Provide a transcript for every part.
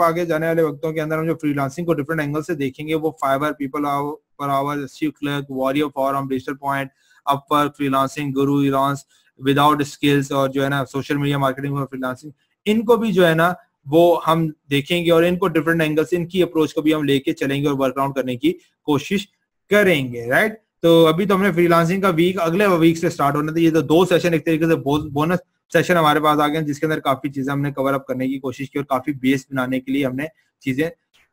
आगे जाने वाले वक्तों के अंदर हम जो फ्रीलांसिंग को डिफरेंट एंगल से देखेंगे वो Fiverr, people per hour, clerk, warrior forum, digital point, Upwork, freelancing, Guru, Elance, without skills और जो है ना सोशल मीडिया मार्केटिंग और फ्रीलांसिंग, इनको भी जो है ना वो हम देखेंगे और इनको डिफरेंट एंगल से इनकी अप्रोच को भी हम लेके चलेंगे और वर्कआउट करने की कोशिश करेंगे, राइट। तो अभी तो हमने फ्रीलांसिंग का वीक अगले वीक से स्टार्ट होना था, ये तो 2 सेशन एक तरीके से बोनस सेशन हमारे पास आ गए जिसके अंदर काफी चीजें हमने कवर अप करने की कोशिश की और काफी बेस बनाने के लिए हमने चीजें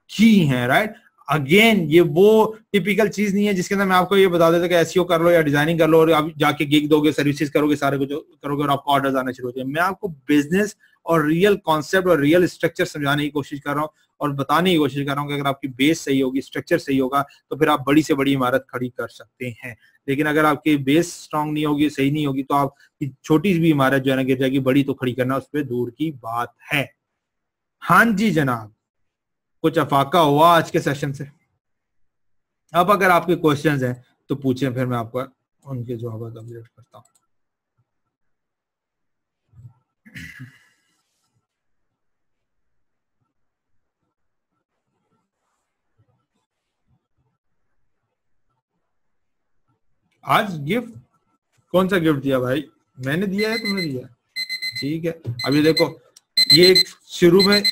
की हैं, राइट। अगेन ये वो टिपिकल चीज नहीं है जिसके अंदर मैं आपको ये बता देता कि एसईओ कर लो या डिजाइनिंग कर लो और आप जाके गिग दोगे, सर्विसेज करोगे, सारे कुछ करोगे और आपको ऑर्डर्स आने शुरू हो जाए। मैं आपको बिजनेस और रियल कॉन्सेप्ट और रियल स्ट्रक्चर समझाने की कोशिश कर रहा हूँ और बताने की कोशिश कर रहा हूँ कि अगर आपकी बेस सही होगी, स्ट्रक्चर सही होगा तो फिर आप बड़ी से बड़ी इमारत खड़ी कर सकते हैं। लेकिन अगर आपकी बेस स्ट्रांग नहीं होगी, सही नहीं होगी, तो आप छोटी सी भी इमारत जो है ना गिर जाएगी, बड़ी तो खड़ी करना उस पर दूर की बात है। हाँ जी जनाब, कुछ अफाका हुआ आज के सेशन से? अब अगर आपके क्वेश्चंस हैं तो पूछें, फिर मैं आपको उनके जवाब अपडेट करता हूँ। आज गिफ्ट कौन सा गिफ्ट दिया भाई? मैंने दिया है, तुमने दिया? ठीक है। अभी देखो, ये शुरू में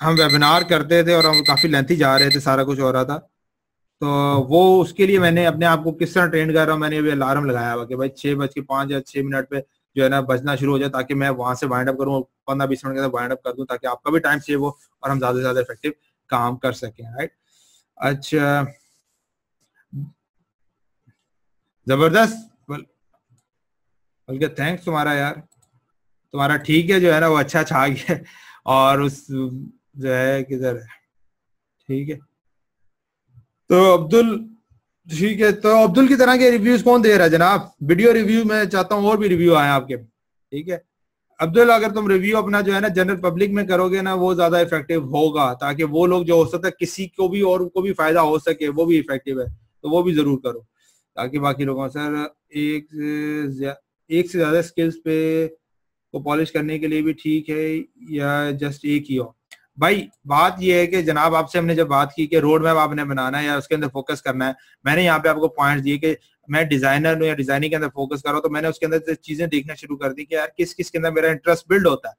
हम वेबिनार करते थे और हम काफी लेंथी जा रहे थे, सारा कुछ हो रहा था, तो वो उसके लिए मैंने अपने आप को किस तरह ट्रेन कर रहा हूँ, मैंने अभी अलार्म लगाया हुआ कि भाई 6:05 या 6 मिनट पे जो है ना बजना शुरू हो जाए, ताकि मैं वहां से वाइंड अप करूँ, 15-20 मिनट के अंदर वाइंड अप कर दूं, ताकि आपका भी टाइम सेव हो और हम ज्यादा से ज्यादा इफेक्टिव काम कर सकें, राइट। अच्छा, जबरदस्त, बल्कि थैंक्स तुम्हारा यार, तुम्हारा ठीक है जो है ना वो अच्छा छा गया और उस जो है किधर है, ठीक है। तो अब्दुल, ठीक है, तो अब्दुल की तरह के रिव्यूज कौन दे रहा है जनाब? वीडियो रिव्यू मैं चाहता हूँ और भी रिव्यू आए आपके, ठीक है। अब्दुल, अगर तुम रिव्यू अपना जो है ना जनरल पब्लिक में करोगे ना वो ज्यादा इफेक्टिव होगा, ताकि वो लोग जो हो सकता है किसी को भी और को भी फायदा हो सके, वो भी इफेक्टिव है, तो वो भी जरूर करो ताकि बाकी लोगों सर एक से ज्यादा स्किल्स पे को पॉलिश करने के लिए भी ठीक है या जस्ट एक ही हो? भाई बात ये है कि जनाब आपसे हमने जब बात की कि रोड मैप आपने बनाना है या उसके अंदर फोकस करना है, मैंने यहाँ पे आपको पॉइंट्स दिए कि मैं डिजाइनर हूँ या डिजाइनिंग के अंदर फोकस कर रहा हूँ, तो मैंने उसके अंदर से चीजें देखना शुरू कर दी कि यार किस किस के अंदर मेरा इंटरेस्ट बिल्ड होता है,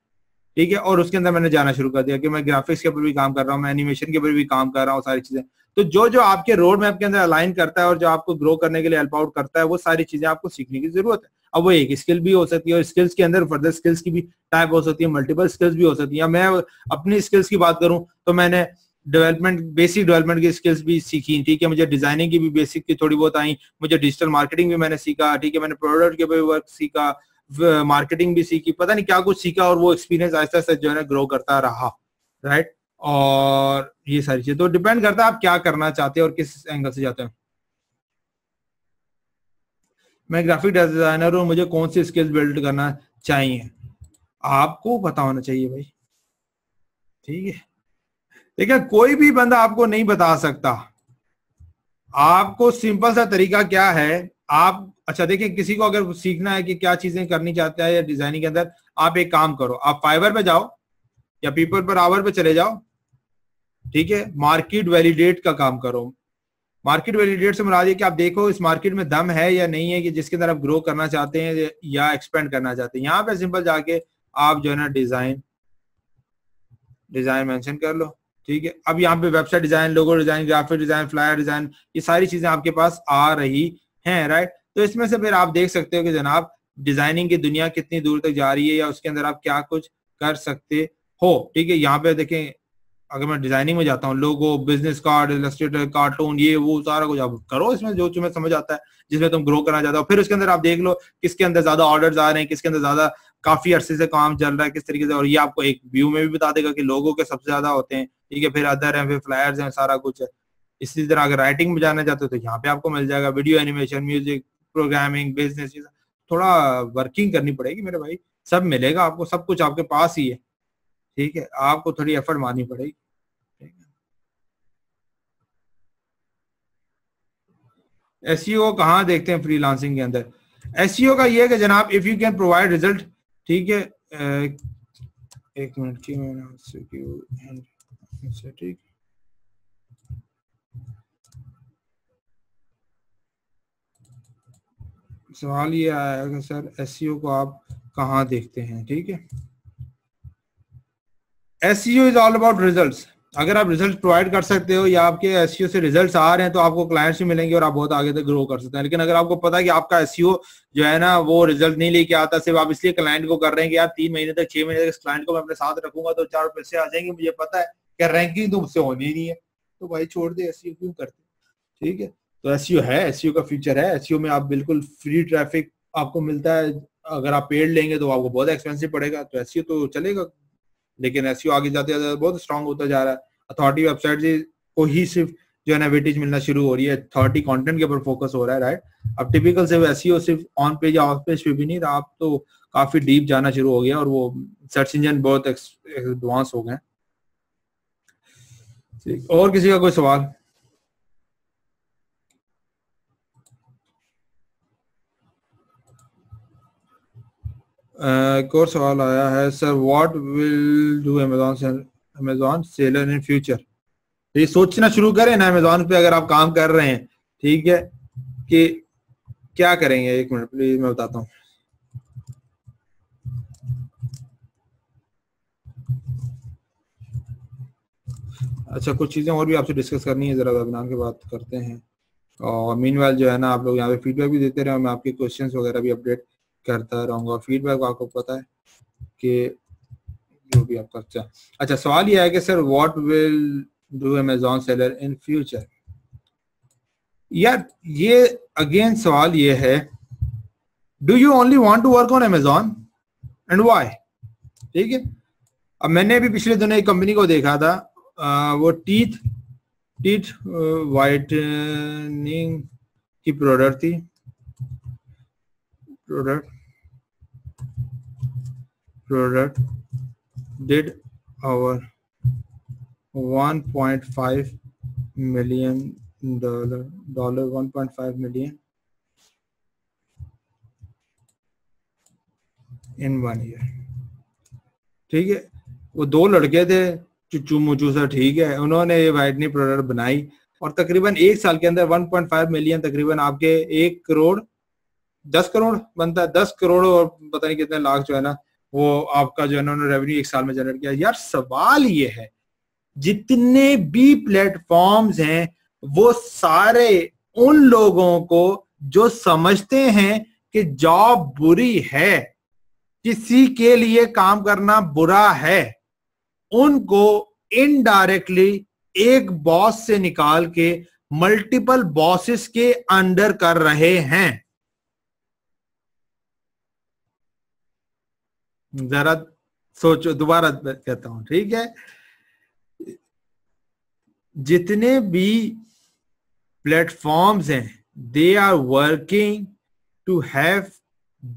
ठीक है। और उसके अंदर मैंने जाना शुरू कर दिया कि मैं ग्राफिक्स के ऊपर भी काम कर रहा हूँ, मैं एनिमेशन के ऊपर भी काम कर रहा हूँ, सारी चीजें। तो जो जो आपके रोड मैप के अंदर अलाइन करता है और जो आपको ग्रो करने के लिए हेल्प आउट करता है, वो सारी चीजें आपको सीखने की जरूरत है। अब वो एक स्किल भी हो सकती है और स्किल्स के अंदर फर्दर स्किल्स की भी टाइप हो सकती है, मल्टीपल स्किल्स भी हो सकती है। मैं अपनी स्किल्स की बात करूं तो मैंने डेवलपमेंट, बेसिक डेवलपमेंट की स्किल्स भी सीखी, ठीक है। मुझे डिजाइनिंग की भी बेसिक की थोड़ी बहुत आई, मुझे डिजिटल मार्केटिंग भी मैंने सीखा, ठीक है। मैंने प्रोडक्ट के ऊपर वर्क सीखा, मार्केटिंग भी सीखी, पता नहीं क्या कुछ सीखा, और वो एक्सपीरियंस आहिस्ता आहिस्ता जो है ना ग्रो करता रहा, राइट। और ये सारी चीजें तो डिपेंड करता है आप क्या करना चाहते हैं और किस एंगल से जाते हैं। मैं ग्राफिक डिजाइनर हूं, मुझे कौन सी स्किल्स बिल्ड करना चाहिए? आपको पता होना चाहिए भाई, ठीक है। देखिए कोई भी बंदा आपको नहीं बता सकता। आपको सिंपल सा तरीका क्या है, आप अच्छा देखिए, किसी को अगर सीखना है कि क्या चीजें करनी चाहता है या डिजाइनिंग के अंदर, आप एक काम करो, आप फाइवर पे जाओ या पीपल पर आवर पे चले जाओ, ठीक है। मार्केट वैलिडेट का काम करो। मार्केट वैलिडेट से मुराद ये कि आप देखो इस मार्केट में दम है या नहीं है कि जिसके अंदर आप ग्रो करना चाहते हैं या एक्सपेंड करना चाहते हैं। यहाँ पे सिंपल जाके आप जो है ना डिजाइन मेंशन कर लो, ठीक है। अब यहाँ पे website design, logo design, graphic design, flyer design, ये सारी चीजें आपके पास आ रही हैं, राइट। तो इसमें से फिर आप देख सकते हो कि जनाब डिजाइनिंग की दुनिया कितनी दूर तक जा रही है या उसके अंदर आप क्या कुछ कर सकते हो, ठीक है। यहाँ पे देखें, अगर मैं डिजाइनिंग में जाता हूँ, लोगो, बिजनेस कार्ड, इलस्ट्रेटर, कार्टून, ये वो सारा कुछ आप करो इसमें जो तुम्हें समझ आता है, जिसमें तुम ग्रो करना चाहते हो। फिर उसके अंदर आप देख लो किसके अंदर ज्यादा ऑर्डर्स आ रहे हैं, किसके अंदर ज्यादा काफी अरसे से काम चल रहा है, किस तरीके से, और ये आपको एक व्यू में भी बता देगा कि लोगों के सबसे ज्यादा होते हैं, ठीक है। फिर अदर है, फिर फ्लायर्स हैं, सारा कुछ है। इसी तरह अगर राइटिंग में जाना चाहते हो तो यहाँ पे आपको मिल जाएगा, video animation, music, programming, business, थोड़ा वर्किंग करनी पड़ेगी मेरे भाई, सब मिलेगा आपको, सब कुछ आपके पास ही है, ठीक है। आपको थोड़ी एफर्ट मारनी पड़ेगी। एसईओ कहाँ देखते हैं फ्रीलांसिंग के अंदर? एसईओ का ये है कि जनाब if you can provide result, ठीक है। एक मिनट की मैंने अच्छा ठीक। सवाल ये आया कि सर एसईओ को आप कहाँ देखते हैं? ठीक है, SEO is all about results. अगर आप रिजल्ट प्रोवाइड कर सकते हो या आपके एसईओ से रिजल्ट्स आ रहे हैं तो आपको क्लाइंट्स भी मिलेंगे और आप बहुत आगे तक ग्रो कर सकते हैं। लेकिन अगर आपको पता है कि आपका एसईओ जो है ना वो रिजल्ट नहीं लेके आता, सिर्फ आप इसलिए क्लाइंट को कर रहे हैं कि यार 3 महीने तक 6 महीने तक इस क्लाइंट को मैं अपने साथ रखूंगा तो 4 पैसे आ जाएंगे, मुझे पता है कि रैंकिंग तो मुझसे होनी ही नहीं है, तो भाई छोड़ दे, एसईओ क्यों करते? ठीक है, तो एसईओ है, एसईओ का फ्यूचर है। एसईओ में आप बिल्कुल फ्री ट्रैफिक आपको मिलता है। अगर आप पेड लेंगे तो आपको बहुत एक्सपेंसिव पड़ेगा, तो एसईओ तो चलेगा। लेकिन एसईओ आगे जाते जाते बहुत स्ट्रांग होता जा रहा है। अथॉरिटी वेबसाइट को ही सिर्फ जो है ना वेटेज मिलना शुरू हो रही है, अथॉरिटी कंटेंट के ऊपर फोकस हो रहा है, राइट। अब टिपिकल से एसईओ सिर्फ ऑन पेज या ऑफ पेज पे भी नहीं रहा, आप तो काफी डीप जाना शुरू हो गया और वो सर्च इंजन बहुत एडवांस हो गए। और किसी का कोई सवाल? एक और सवाल आया है, sir what will do Amazon seller in future? ये सोचना शुरू करें ना अमेजॉन पे, अगर आप काम कर रहे हैं, ठीक है, कि क्या करेंगे। एक मिनट प्लीज, मैं बताता हूँ। अच्छा, कुछ चीजें और भी आपसे डिस्कस करनी है, जरा वेबिनार के बात करते हैं। और मीनवाइल जो है ना आप लोग यहाँ पे फीडबैक भी देते रहे, मैं आपके क्वेश्चंस वगैरह भी अपडेट करता रहूंगा। फीडबैक आपको पता है कि जो भी आपका अच्छा सवाल ये है कि sir what will do Amazon seller in future? यार ये अगेन सवाल ये है, do you only want to work on Amazon and why? ठीक है, अब मैंने भी पिछले दिनों एक कंपनी को देखा था, वो टीथ वाइटनिंग की प्रोडक्ट थी, product did our $1.5 million, $1.5 million in 1 year। ठीक है, वो दो लड़के थे, चुच्चू मुचू सा, ठीक है, उन्होंने ये वाइटनिंग प्रोडक्ट बनाई और तकरीबन 1 साल के अंदर 1.5 मिलियन, तकरीबन आपके 1 करोड़ 10 करोड़ बनता है, 10 करोड़ और पता नहीं कितने लाख जो है ना वो आपका जो है ना रेवेन्यू 1 साल में जनरेट किया। यार सवाल ये है, जितने भी प्लेटफॉर्म्स हैं वो सारे उन लोगों को जो समझते हैं कि जॉब बुरी है, किसी के लिए काम करना बुरा है, उनको इनडायरेक्टली एक बॉस से निकाल के मल्टीपल बॉसेस के अंडर कर रहे हैं। जरा सोचो, दोबारा कहता हूं, ठीक है, जितने भी प्लेटफॉर्म्स हैं, they are working to have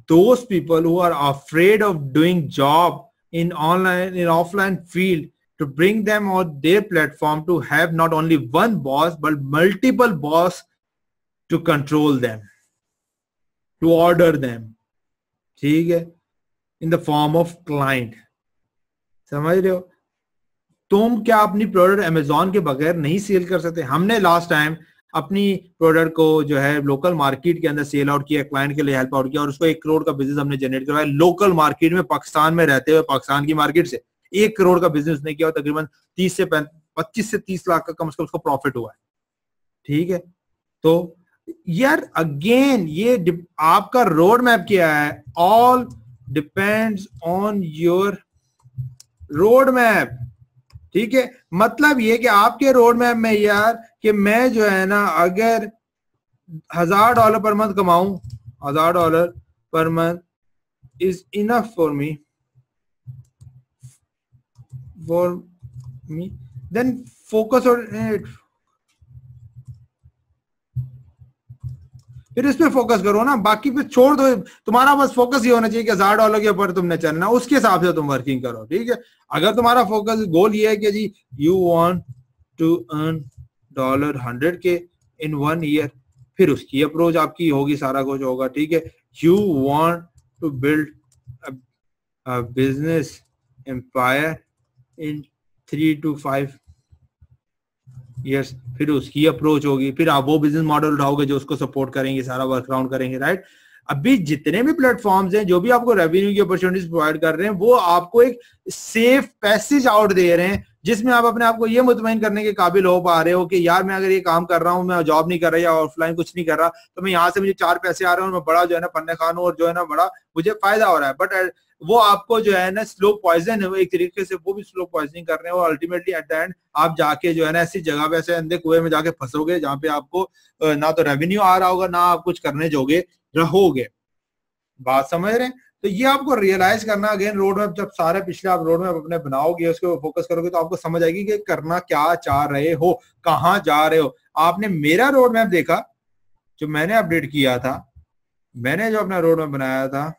those people who are afraid of doing job in online, in offline field, to bring them on their platform to have not only one boss but multiple boss to control them, to order them, ठीक है, in the form of client। समझ रहे हो? तुम क्या अपनी product Amazon के बगैर नहीं सेल कर सकते? हमने लास्ट टाइम अपनी प्रोडक्ट को जो है लोकल मार्केट के अंदर सेल आउट किया, क्लाइंट के लिए हेल्प आउट किया और उसको 1 करोड़ का बिजनेस हमने जनरेट करवाया लोकल मार्केट में, पाकिस्तान में रहते हुए, पाकिस्तान की मार्केट से 1 करोड़ का बिजनेस उसने किया और तकरीबन 25 से 30 लाख का कम से कम उसको प्रॉफिट हुआ है। ठीक है, तो यार अगेन ये आपका रोड मैप क्या है? All depends on your road map. ठीक है, मतलब ये कि आपके रोड मैप में यार कि मैं जो है ना अगर $1000 पर मंथ कमाऊं, $1000 per month is enough for me, then focus on it, फिर इस पे फोकस करो ना, बाकी पे छोड़ दो। तुम्हारा बस फोकस ये होना चाहिए कि $1000 के ऊपर तुमने चलना, उसके हिसाब से तुम वर्किंग करो। ठीक है, अगर तुम्हारा फोकस गोल ये है कि जी you want to earn $100K in 1 year, फिर उसकी अप्रोच आपकी होगी, सारा कुछ होगा। ठीक है, you want to build business empire in 3 to 5 yes, फिर उसकी अप्रोच होगी, फिर आप वो बिजनेस मॉडल उठाओगे जो उसको सपोर्ट करेंगे, सारा वर्क अराउंड करेंगे, राइट। अभी जितने भी प्लेटफॉर्म्स हैं जो भी आपको रेवेन्यू की अपॉर्चुनिटीज प्रोवाइड कर रहे हैं, वो आपको एक सेफ पैसेज आउट दे रहे हैं, जिसमें आप अपने आप को ये मुतमईन करने के काबिल हो पा रहे हो कि यार मैं अगर ये काम कर रहा हूँ, मैं जॉब नहीं कर रहा या ऑफलाइन कुछ नहीं कर रहा, तो मैं यहाँ से मुझे 4 पैसे आ रहे हैं और मैं बड़ा जो है ना पन्ने खान हूँ और जो है ना बड़ा मुझे फायदा हो रहा है। बट वो आपको जो है ना स्लो पॉइजन है, एक तरीके से वो भी स्लो पॉइजनिंग कर रहे हैं, और अल्टीमेटली एट द एंड आप जाके जो है ना ऐसी जगह पे, ऐसे अंधे कुएं में जाके फंसोगे जहाँ पे आपको ना तो रेवेन्यू आ रहा होगा, ना आप कुछ करने जोगे रहोगे। बात समझ रहे हैं? तो ये आपको रियलाइज करना, अगेन रोड मैप, जब सारे पिछले आप रोड मैप अपने बनाओगे, उसके फोकस करोगे, तो आपको समझ आएगी कि करना क्या चाह रहे हो, कहाँ जा रहे हो। आपने मेरा रोड मैप देखा जो मैंने अपडेट किया था, मैंने जो अपना रोड मैप बनाया था,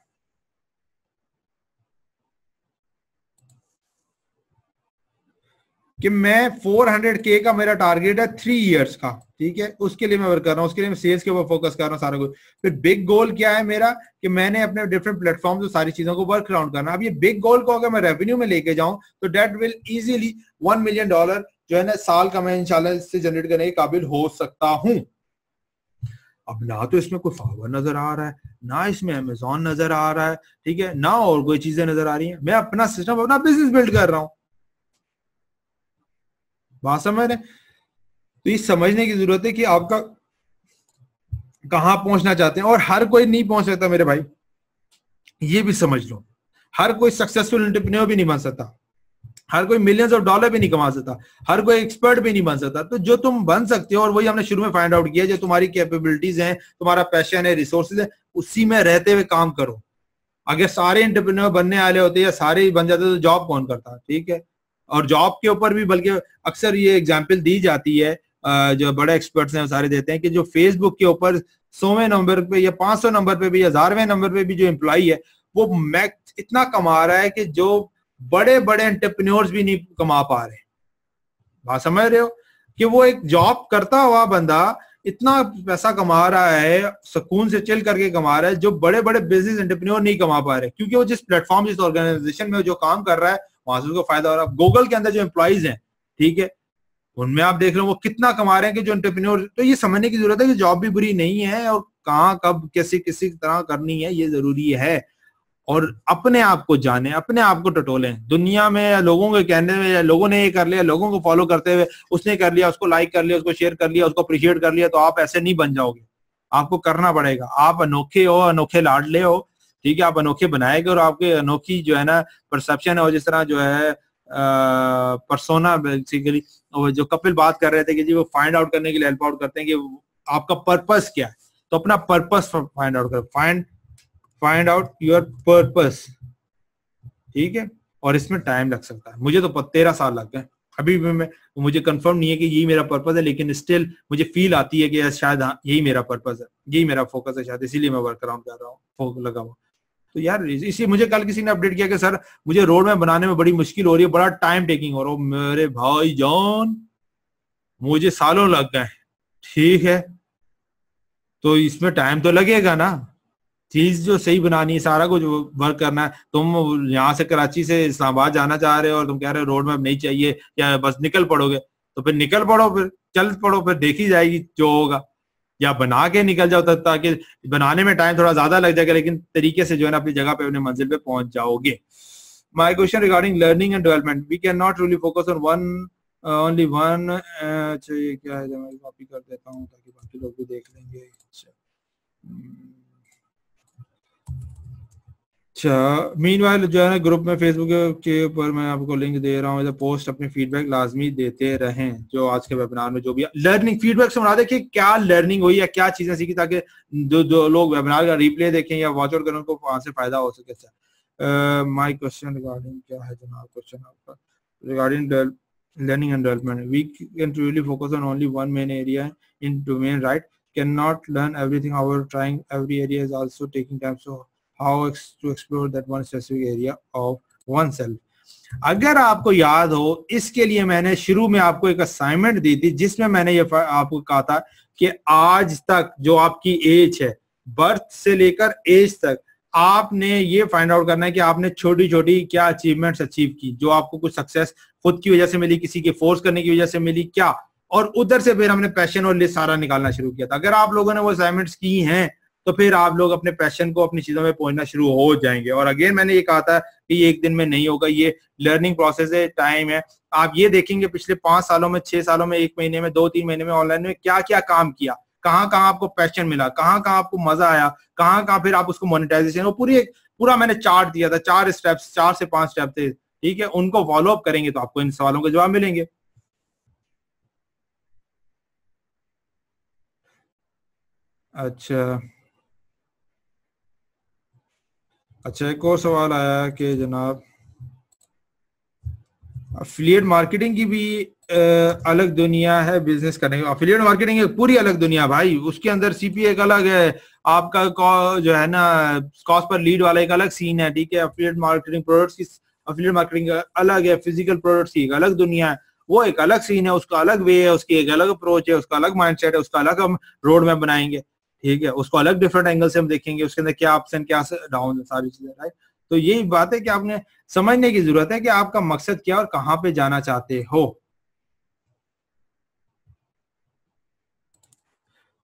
कि मैं 400K का मेरा टारगेट है 3 इयर्स का, ठीक है, उसके लिए मैं वर्क कर रहा हूँ, उसके लिए मैं सेल्स के ऊपर फोकस कर रहा हूँ सारा कुछ। फिर बिग गोल क्या है मेरा, कि मैंने अपने डिफरेंट प्लेटफॉर्म से सारी चीजों को वर्क अराउंड करना। अब ये बिग गोल को अगर मैं रेवेन्यू में लेके जाऊं तो डेट विल इजीली $1 मिलियन जो है ना साल का मैं इंशाल्लाह इससे जनरेट करने के काबिल हो सकता हूं। अब ना तो इसमें कोई फावर नजर आ रहा है, ना इसमें अमेजोन नजर आ रहा है, ठीक है, ना और कोई चीजें नजर आ रही है, मैं अपना सिस्टम, अपना बिजनेस बिल्ड कर रहा हूं। बात समझ रहे? तो ये समझने की जरूरत है कि आपका कहां पहुंचना चाहते हैं, और हर कोई नहीं पहुंच सकता मेरे भाई, ये भी समझ लो। हर कोई सक्सेसफुल एंटरप्रेन्योर भी नहीं बन सकता, हर कोई मिलियंस ऑफ डॉलर भी नहीं कमा सकता, हर कोई एक्सपर्ट भी नहीं बन सकता। तो जो तुम बन सकते हो, और वही हमने शुरू में फाइंड आउट किया, जो तुम्हारी कैपेबिलिटीज हैं, तुम्हारा पैशन है, रिसोर्सेज है, उसी में रहते हुए काम करो। अगर सारे एंटरप्रेन्योर बनने वाले होते या सारे ही बन जाते तो जॉब कौन करता, ठीक है। और जॉब के ऊपर भी बल्कि अक्सर ये एग्जाम्पल दी जाती है, जो बड़े एक्सपर्ट्स हैं सारे देते हैं, कि जो फेसबुक के ऊपर 100वें नंबर पे या 500 नंबर पे भी या 1000वें नंबर पे भी जो एम्प्लॉई है, वो मैक्स इतना कमा रहा है कि जो बड़े बड़े एंटरप्रेन्योर्स भी नहीं कमा पा रहे। बात समझ रहे हो? कि वो एक जॉब करता हुआ बंदा इतना पैसा कमा रहा है, सुकून से चिल करके कमा रहा है, जो बड़े बड़े बिजनेस एंटरप्रेन्योर नहीं कमा पा रहे, क्योंकि वो जिस प्लेटफॉर्म, जिस ऑर्गेनाइजेशन में जो काम कर रहा है, वहां से उसको फायदा हो रहा है। गूगल के अंदर जो एम्प्लॉइज हैं, ठीक है, उनमें आप देख रहे हो वो कितना कमा रहे हैं, कि जो एंटरप्रेन्योर। तो ये समझने की जरूरत है कि जॉब भी बुरी नहीं है, और कहाँ कब कैसे किसी तरह करनी है ये जरूरी है। और अपने आप को जाने, अपने आप को टटोलें। दुनिया में लोगों के कहने में, लोगों ने ये कर लिया, लोगों को फॉलो करते हुए उसने कर लिया, उसको लाइक कर लिया, उसको शेयर कर लिया, उसको अप्रिशिएट कर लिया, तो आप ऐसे नहीं बन जाओगे। आपको करना पड़ेगा। आप अनोखे हो, अनोखे लाडले हो, ठीक है, आप अनोखे बनाएंगे, और आपके अनोखी जो है ना परसेप्शन है, और जिस तरह जो है पर्सोना बेसिकली, जो कपिल बात कर रहे थे कि जी वो फाइंड आउट करने के लिए हेल्प आउट करते हैं कि आपका पर्पस क्या है। तो अपना पर्पस फाइंड आउट करो, फाइंड आउट योर पर्पस, ठीक है। और इसमें टाइम लग सकता है, मुझे तो 13 साल लग गए अभी भी। मैं, मुझे कंफर्म नहीं है कि यही मेरा पर्पस है, लेकिन स्टिल मुझे फील आती है कि शायद हाँ यही मेरा पर्पस है, यही मेरा फोकस है शायद, इसीलिए मैं वर्क अराउंड कर रहा हूँ, लगा हुआ। तो यार इसी, मुझे कल किसी ने अपडेट किया कि सर मुझे रोड मैप बनाने में बड़ी मुश्किल हो रही है, बड़ा टाइम टेकिंग हो रहा है। मेरे भाई जान, मुझे सालों लग गए, ठीक है, तो इसमें टाइम तो लगेगा ना। चीज जो सही बनानी है, सारा कुछ वर्क करना है। तुम यहाँ से कराची से इस्लामाबाद जाना चाह रहे हो और तुम कह रहे हो रोड मैप नहीं चाहिए, या बस निकल पड़ोगे, तो फिर निकल पड़ो, फिर चल पड़ो, फिर देखी जाएगी जो होगा। या बना के निकल जाओ, ताकि बनाने में टाइम थोड़ा ज्यादा लग जाएगा, लेकिन तरीके से जो है ना अपनी जगह पे, अपने मंजिल पे पहुंच जाओगे। My question regarding learning and development, we can not really focus on one only one. अच्छा ये क्या है, मैं कॉपी कर देता हूँ ताकि बाकी लोग भी देख लेंगे। अच्छा, मीनवाइल जो है ना ग्रुप में फेसबुक के ऊपर मैं आपको लिंक दे रहा हूँ, पोस्ट अपने फीडबैक लाजमी देते रहें। जो आज के वेबिनार में जो भी लर्निंग फीडबैक से बना देखिए क्या लर्निंग हुई या क्या चीजें सीखी, ताकि जो लोग वेबिनार का रिप्ले देखें या वॉच आउट करें, उनको वहां से फायदा हो सके। माय क्वेश्चन रिगार्डिंग क्या है जनाब, क्वेश्चन आपका regarding learning and development, we can truly focus on only one main area in domain, right? Cannot learn everything, however trying every area is also taking time, so how to explore that one specific area of oneself. अगर आपको याद हो, इसके लिए मैंने शुरू में आपको एक असाइनमेंट दी थी, जिसमें मैंने ये आपको कहा था कि आज तक जो आपकी एज है, बर्थ से लेकर एज तक, आपने ये फाइंड आउट करना है कि आपने छोटी छोटी क्या अचीवमेंट्स अचीव की, जो आपको कुछ सक्सेस खुद की वजह से मिली, किसी के फोर्स करने की वजह से मिली क्या, और उधर से फिर हमने पैशन और लिस्ट सारा निकालना शुरू किया था। अगर आप लोगों ने वो असाइनमेंट्स की हैं तो फिर आप लोग अपने पैशन को अपनी चीजों में पहुंचना शुरू हो जाएंगे। और अगेन मैंने ये कहा था कि ये एक दिन में नहीं होगा, ये लर्निंग प्रोसेस है, टाइम है। आप ये देखेंगे पिछले 5 सालों में, 6 सालों में, 1 महीने में, 2-3 महीने में ऑनलाइन में क्या क्या काम किया, कहाँ कहाँ आपको पैशन मिला, कहाँ कहाँ आपको मजा आया, कहाँ कहाँ फिर आप उसको मोनेटाइजेशन, वो पूरा मैंने चार्ट दिया था, 4 स्टेप्स, 4 से 5 स्टेप थे, ठीक है। उनको फॉलो अप करेंगे तो आपको इन सवालों के जवाब मिलेंगे। अच्छा अच्छा, एक और सवाल आया कि जनाब अफिलिएट मार्केटिंग की भी अलग दुनिया है बिजनेस करने की। अफिलिएट मार्केटिंग एक पूरी अलग दुनिया भाई, उसके अंदर सीपीए एक अलग है, आपका जो है ना कॉस्ट पर लीड वाला एक अलग सीन है, ठीक है। अफिलिएट मार्केटिंग प्रोडक्ट्स की अफिलिएट मार्केटिंग अलग है, फिजिकल प्रोडक्ट्स की एक अलग दुनिया है, वो एक अलग सीन है, उसका अलग वे है, उसकी एक अलग अप्रोच है, उसका अलग माइंडसेट है, उसका अलग हम रोड मैप बनाएंगे, ठीक है। उसको अलग डिफरेंट एंगल से हम देखेंगे, उसके अंदर क्या अप्स एंड क्या डाउन है, सारी चीजें, राइट। तो यही बात है कि आपने समझने की जरूरत है कि आपका मकसद क्या और कहां पे जाना चाहते हो।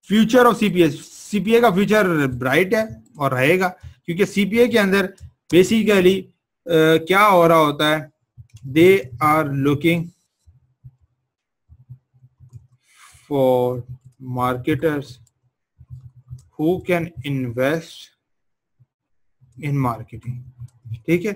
फ्यूचर ऑफ सीपीए, सीपीए का फ्यूचर ब्राइट है और रहेगा, क्योंकि सीपीए के अंदर बेसिकली क्या हो रहा होता है, they are looking for marketers who can invest in marketing, ठीक है।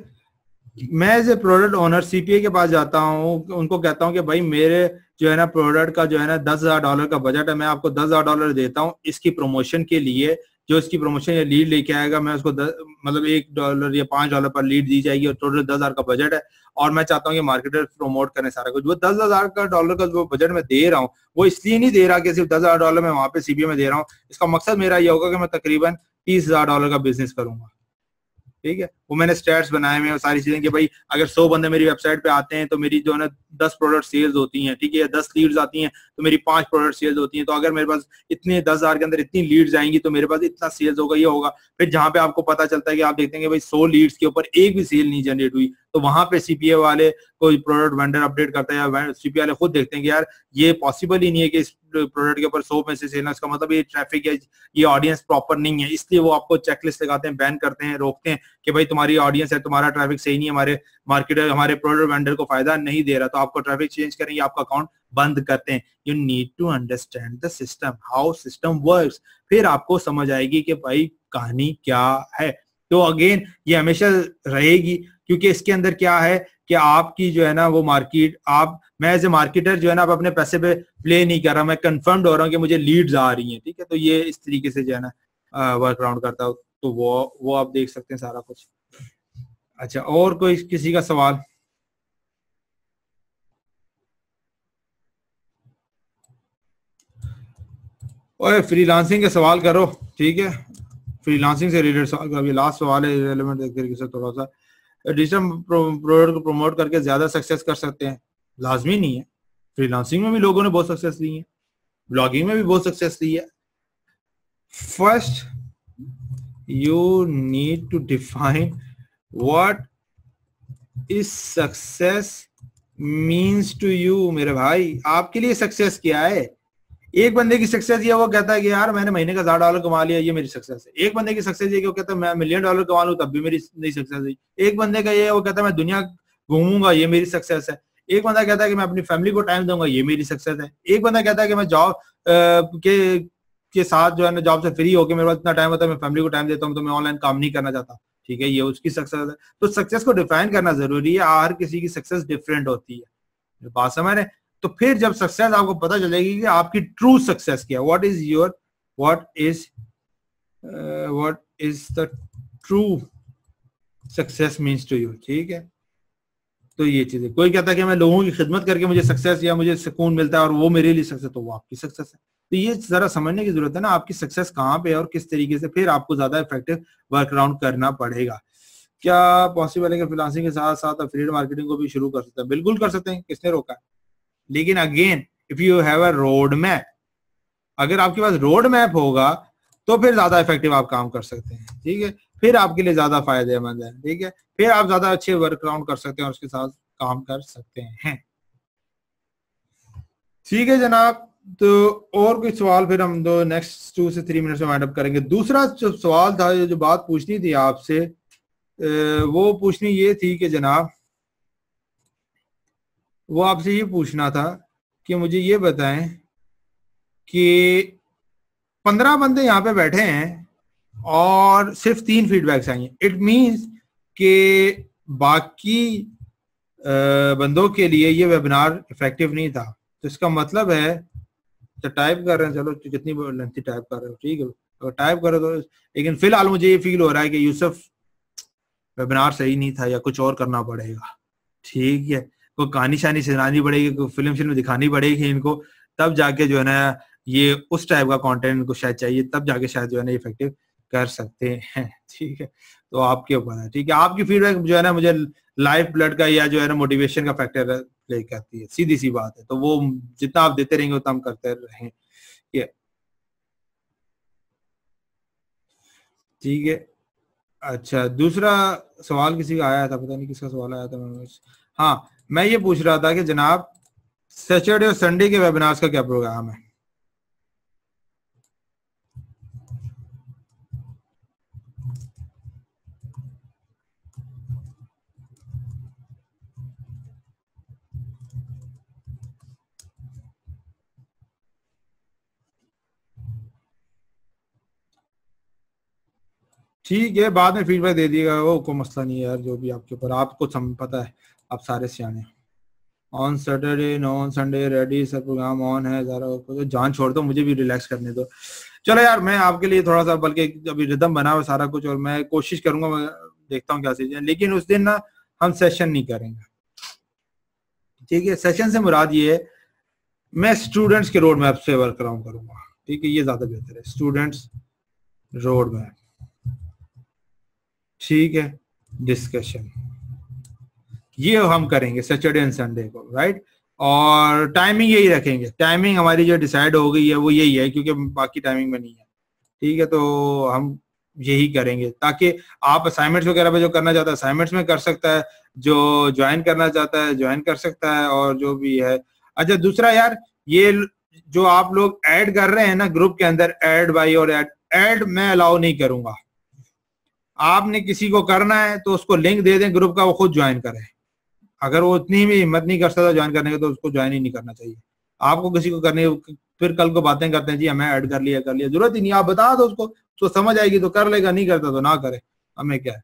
मैं as a product owner CPA के पास जाता हूँ, उनको कहता हूँ कि भाई मेरे जो है ना प्रोडक्ट का जो है ना $10,000 का बजट है, मैं आपको $10,000 देता हूँ इसकी प्रमोशन के लिए। जो इसकी प्रमोशन या लीड लेके आएगा, मैं उसको मतलब $1 या $5 पर लीड दी जाएगी, और टोटल 10,000 का बजट है, और मैं चाहता हूँ कि मार्केटर प्रमोट करें सारा कुछ। वो $10,000 का जो बजट मैं दे रहा हूँ, वो इसलिए नहीं दे रहा कि सिर्फ $10,000 मैं वहां पे सीपीए में दे रहा हूँ। इसका मकसद मेरा ये होगा कि मैं तकरीबन $30,000 का बिजनेस करूंगा, ठीक है। वो मैंने स्टैट्स बनाए हुए हैं सारी चीजें कि भाई अगर 100 बंदे मेरी वेबसाइट पे आते हैं तो मेरी जो है ना 10 प्रोडक्ट सेल्स होती हैं, ठीक है, या 10 लीड्स आती हैं तो मेरी 5 प्रोडक्ट सेल्स होती हैं। तो अगर मेरे पास इतने 10,000 के अंदर इतनी लीड्स आएंगी तो मेरे पास इतना सेल्स होगा, ये होगा। फिर जहां पे आपको पता चलता है कि आप देखते हैं कि भाई 100 लीड्स के ऊपर एक भी सेल नहीं जनरेट हुई, तो वहां पे सीपीए वाले कोई प्रोडक्ट वेंडर अपडेट करता है, या सीपीए वाले खुद देखते हैं कि यार ये पॉसिबल ही नहीं है कि इस प्रोडक्ट के ऊपर 100 में से सेल, इसका मतलब ये ट्रैफिक है, ये ऑडियंस प्रॉपर नहीं है, इसलिए वो आपको चेकलिस्ट लगाते हैं, बैन करते हैं, रोकते हैं कि भाई तुम्हारी ऑडियंस है, तुम्हारा ट्रैफिक सही नहीं है, हमारे मार्केटर हमारे प्रोडक्ट वेंडर को फायदा नहीं दे रहा, तो आपको ट्रैफिक चेंज करेंगे, आपका अकाउंट बंद करते हैं। You need to understand the system, how system works, फिर आपको समझ आएगी कि भाई कहानी क्या है। तो अगेन ये हमेशा रहेगी, क्योंकि इसके अंदर क्या है कि आपकी जो है ना वो मार्केट, आप मैं एज ए मार्केटर जो है ना आप अपने पैसे पे प्ले नहीं कर रहा, मैं कंफर्म्ड हो रहा हूँ कि मुझे लीड्स आ रही हैं, ठीक है। तो ये इस तरीके से जो है ना वर्क अराउंड करता हूँ, तो वो आप देख सकते हैं सारा कुछ। अच्छा, और कोई किसी का सवाल? ओए फ्रीलांसिंग के सवाल करो, ठीक है, फ्रीलांसिंग से रिलेटेड सवाल करो। अभी लास्ट सवाल है रिलेवेंट एक तरीके से थोड़ा सा, डिजिटल प्रोडक्ट को प्रमोट करके ज्यादा सक्सेस कर सकते हैं? लाजमी नहीं है, फ्रीलांसिंग में भी लोगों ने बहुत सक्सेस ली है, ब्लॉगिंग में भी बहुत सक्सेस ली है। First you need to define what is success means to you. मेरे भाई आपके लिए सक्सेस क्या है? एक बंदे की सक्सेस ये वो कहता है कि यार मैंने महीने का $1,000 कमा लिया, ये मेरी सक्सेस है। एक बंदे की सक्सेस ये कि वो कहता है मैं $1 मिलियन कमा लूं तब भी मेरी नहीं सक्सेस है। एक बंदे का ये वो कहता है मैं दुनिया घूमूंगा, ये मेरी सक्सेस है। एक बंदा कहता है कि मैं अपनी फैमिली को टाइम दूंगा, ये मेरी सक्सेस है। एक बंदा कहता है कि मैं जॉब के साथ जो है ना जॉब से फ्री होकर मेरे पास इतना टाइम होता है, मैं फैमिली को टाइम देता हूँ, तो मैं ऑनलाइन काम नहीं करना चाहता, ठीक है, ये उसकी सक्सेस है। तो सक्सेस को डिफाइन करना जरूरी है, हर किसी की सक्सेस डिफरेंट होती है, बात समझ रहे। तो फिर जब सक्सेस आपको पता चलेगी कि आपकी ट्रू सक्सेस क्या है, what is the true success means to you, ठीक है। तो ये चीजें, कोई कहता है कि मैं लोगों की खिदमत करके मुझे सक्सेस या मुझे सुकून मिलता है और वो मेरे लिए सक्सेस, तो वो आपकी सक्सेस है। तो ये जरा समझने की जरूरत है ना, आपकी सक्सेस कहाँ पे है और किस तरीके से फिर आपको ज्यादा इफेक्टिव वर्क अराउंड करना पड़ेगा। क्या पॉसिबल है कि फ्रीलांसिंग के साथ साथ अफिलिएट मार्केटिंग को भी शुरू कर सकते हैं? बिल्कुल कर सकते हैं, किसने रोका है। लेकिन again if you have a road map, अगर आपके पास रोड मैप होगा तो फिर ज्यादा इफेक्टिव आप काम कर सकते हैं, ठीक है, फिर आपके लिए ज्यादा फायदेमंद है, ठीक है, फिर आप ज्यादा अच्छे वर्क अराउंड कर सकते हैं और उसके साथ काम कर सकते हैं। ठीक है जनाब, तो और कोई सवाल फिर हम दो नेक्स्ट 2 से 3 मिनट में वाइंड अप करेंगे। दूसरा जो सवाल था, जो बात पूछनी थी आपसे, वो पूछनी ये थी कि जनाब, वो आपसे ये पूछना था कि मुझे ये बताएं कि 15 बंदे यहाँ पे बैठे हैं और सिर्फ 3 फीडबैक्स आई हैं। इट मीन्स कि बाकी बंदों के लिए ये वेबिनार इफेक्टिव नहीं था। तो इसका मतलब है, तो टाइप कर रहे हैं, चलो कितनी लेंथी टाइप कर रहे हो, ठीक है, तो टाइप करो तो। लेकिन फिलहाल मुझे ये फील हो रहा है कि यूसुफ वेबिनार सही नहीं था या कुछ और करना पड़ेगा। ठीक है, कोई कहानी शानी सुनानी पड़ेगी, कोई फिल्म दिखानी पड़ेगी इनको, तब जाके जो है ना ये उस टाइप का कंटेंट इनको शायद चाहिए, तब जाके शायद जो है ना इफेक्टिव कर सकते हैं। ठीक है, तो आपके ऊपर है। ठीक है, आपकी फीडबैक जो है ना मुझे लाइफ ब्लड का या जो है ना मोटिवेशन का फैक्टर प्ले करती है, सीधी सी बात है। तो वो जितना आप देते रहेंगे उतना हम करते रहें। ठीक है, अच्छा, दूसरा सवाल किसी का आया था, पता नहीं किसका सवाल आया था। हाँ, मैं ये पूछ रहा था कि जनाब सैटरडे और संडे के वेबिनार्स का क्या प्रोग्राम है? ठीक है, बाद में फीडबैक दे दिएगा, वो कोई मसला नहीं है यार, जो भी आपके ऊपर, आपको पता है, आप सारे सियाने। On Saturday no, on Sunday ready sir, program on है, जरा तो जान छोड़ दो, मुझे भी रिलैक्स करने दो। चलो यार, मैं आपके लिए थोड़ा सा, बल्कि अभी रिदम बना हुआ सारा कुछ, और मैं कोशिश करूंगा, मैं देखता हूँ क्या चीजें, लेकिन उस दिन ना हम सेशन नहीं करेंगे। ठीक है, सेशन से मुराद ये है, मैं स्टूडेंट्स के रोड मैप से वर्क अराउंड करूंगा। ठीक है, ये ज्यादा बेहतर है, स्टूडेंट्स रोड मैप। ठीक है, डिस्कशन ये हम करेंगे सैटरडे एंड संडे को, राइट। और टाइमिंग यही रखेंगे, टाइमिंग हमारी जो डिसाइड हो गई है वो यही है, क्योंकि बाकी टाइमिंग में नहीं है। ठीक है, तो हम यही करेंगे, ताकि आप असाइनमेंट्स वगैरह में जो करना चाहता है असाइनमेंट्स में कर सकता है, जो ज्वाइन करना चाहता है ज्वाइन कर सकता है, और जो भी है। अच्छा, दूसरा यार, ये जो आप लोग ऐड कर रहे हैं ना ग्रुप के अंदर, ऐड बाई और ऐड मैं अलाउ नहीं करूंगा। आपने किसी को करना है तो उसको लिंक दे दें ग्रुप का, वो खुद ज्वाइन करे। अगर वो इतनी भी हिम्मत नहीं कर सकता ज्वाइन करने की, तो उसको ज्वाइन ही नहीं करना चाहिए। आपको किसी को करने, फिर कल को बातें करते हैं जी हमें ऐड कर लिया, जरूरत ही नहीं, आप बता दो उसको, तो समझ आएगी तो कर लेगा, नहीं करता तो ना करे, हमें क्या है।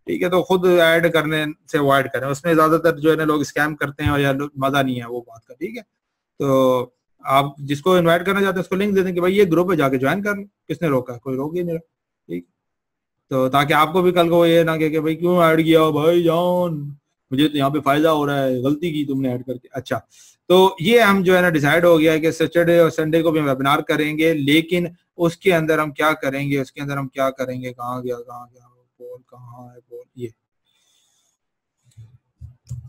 ठीक है, तो खुद ऐड करने से अवॉइड करें, उसमें ज्यादातर जो है ना लोग स्कैम करते हैं, और या मजा नहीं है वो बात का। ठीक है, तो आप जिसको इन्वाइट करना चाहते हैं उसको लिंक दे दें कि भाई ये ग्रुप है, जाके ज्वाइन कर लो, किसने रोका, कोई रोक ही नहीं रहा। ठीक, तो ताकि आपको भी कल को ये ना कहे कि भाई क्यों ऐड किया भाई जान, मुझे तो यहाँ पे फायदा हो रहा है, गलती की तुमने ऐड करके। अच्छा, तो ये हम जो है ना डिसाइड हो गया है कि सैटरडे और संडे को भी हम वेबिनार करेंगे, लेकिन उसके अंदर हम क्या करेंगे, कहाँ गया बोल, कहाँ है बोल, ये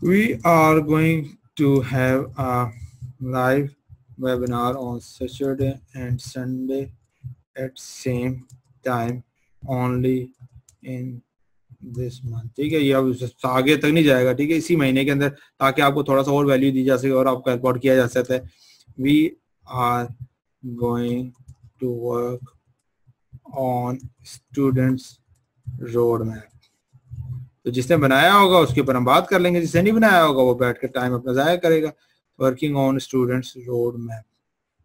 we are going to have a live webinar on Saturday and Sunday at same time only in this month. ठीक है, ये अब आगे तक नहीं जाएगा। ठीक है, इसी महीने के अंदर, ताकि आपको थोड़ा सा और वैल्यू दी जा सके और आपको रिकॉर्ड किया जा सकता है। We are going to work on students road map. तो जिसने बनाया होगा उसके ऊपर हम बात कर लेंगे, जिसने नहीं बनाया होगा वो बैठ कर टाइम अपना जाया करेगा। Working on students road map,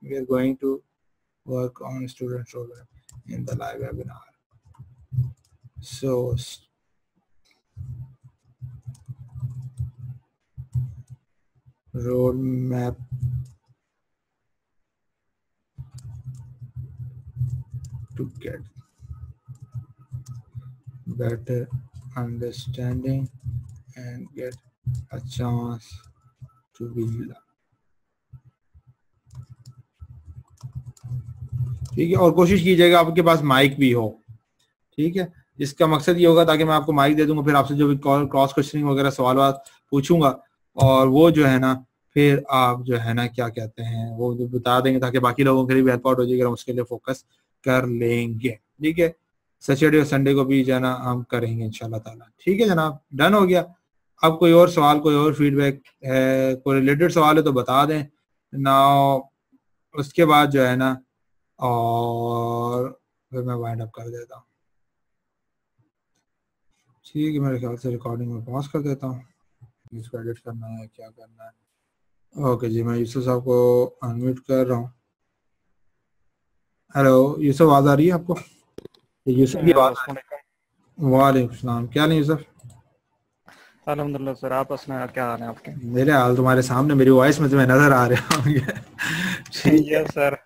we are going to work on students road map in the live webinar. So roadmap to get better understanding and get a chance to be loved. ठीक है, और कोशिश कीजिएगा आपके पास mic भी हो। ठीक है, इसका मकसद ये होगा ताकि मैं आपको माइक दे दूंगा, फिर आपसे जो भी क्रॉस क्वेश्चनिंग वगैरह सवाल पूछूंगा, और वो जो है ना फिर आप जो है ना क्या कहते हैं वो बता देंगे, ताकि बाकी लोगों के लिए भी हेल्प आउट हो जाएगा, हम उसके लिए फोकस कर लेंगे। ठीक है, सैटरडे और संडे को भी जो है ना हम करेंगे इंशाल्लाह ताला। ठीक है जनाब, डन हो गया। अब कोई और सवाल, कोई और फीडबैक है, कोई रिलेटेड सवाल है तो बता दें, नाउ उसके बाद जो है ना, और फिर मैं वाइंड अप कर देता हूँ। ठीक है, मेरे ख्याल से रिकॉर्डिंग में पॉज कर देता हूँ, इसको एडिट करना है, क्या करना है। ओके जी, मैं यूसुफ साहब को अनम्यूट कर रहा हूँ। हेलो यूसुफ, आवाज आ रही है आपको? यूसुफ की आवाज। वालेकुम सलाम, क्या नहीं यूसुफ? अल्हम्दुलिल्लाह सर, आप सुनाए, क्या हाल है आपके? मेरे हाल तुम्हारे सामने, मेरी वॉइस में तुम्हें नजर आ रहे होंगे। ठीक है। Yes sir.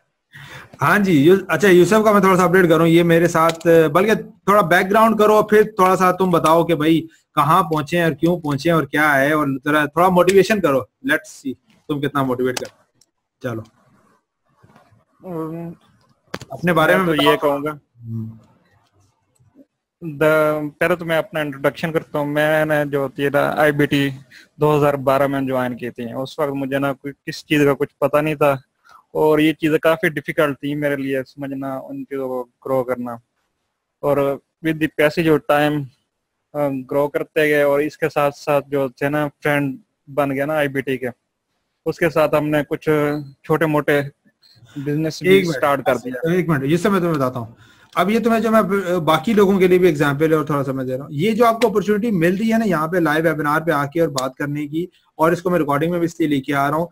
हाँ जी, अच्छा यूसुफ का मैं थोड़ा सा अपडेट करूँ, ये मेरे साथ, बल्कि थोड़ा बैकग्राउंड करो, फिर थोड़ा सा तुम बताओ कि भाई कहाँ पहुंचे और क्यों पहुंचे और क्या है, और थोड़ा मोटिवेशन करो। लेट्स सी तुम कितना मोटिवेट कर। चलो अपने बारे मैं में तो बताओ ये थोड़ा। कहूँगा, पहले तो मैं अपना इंट्रोडक्शन करता हूँ। मैंने जो थी ना IBT 2012 में ज्वाइन की थी। उस वक्त मुझे ना कोई किस चीज़ का कुछ पता नहीं था, और ये चीज़ें काफ़ी डिफिकल्ट थी मेरे लिए समझना, उन चीज़ों को ग्रो करना। और with the passage of time grow करते गए, और इसके साथ साथ जो थे ना फ्रेंड बन गया ना IBT के, उसके साथ हमने कुछ छोटे मोटे बिजनेस भी एक स्टार्ट कर दिया। मिनट, एक मिनट, ये सब मैं तुम्हें बताता हूँ। अब ये तुम्हें जो मैं बाकी लोगों के लिए भी एग्जाम्पल है और थोड़ा सा मैं दे रहा हूँ, ये जो आपको अपॉर्चुनिटी मिल रही है ना यहाँ पे लाइव वेबिनार पे आके और बात करने की, और इसको मैं रिकॉर्डिंग में भी इसलिए लेके आ रहा हूँ,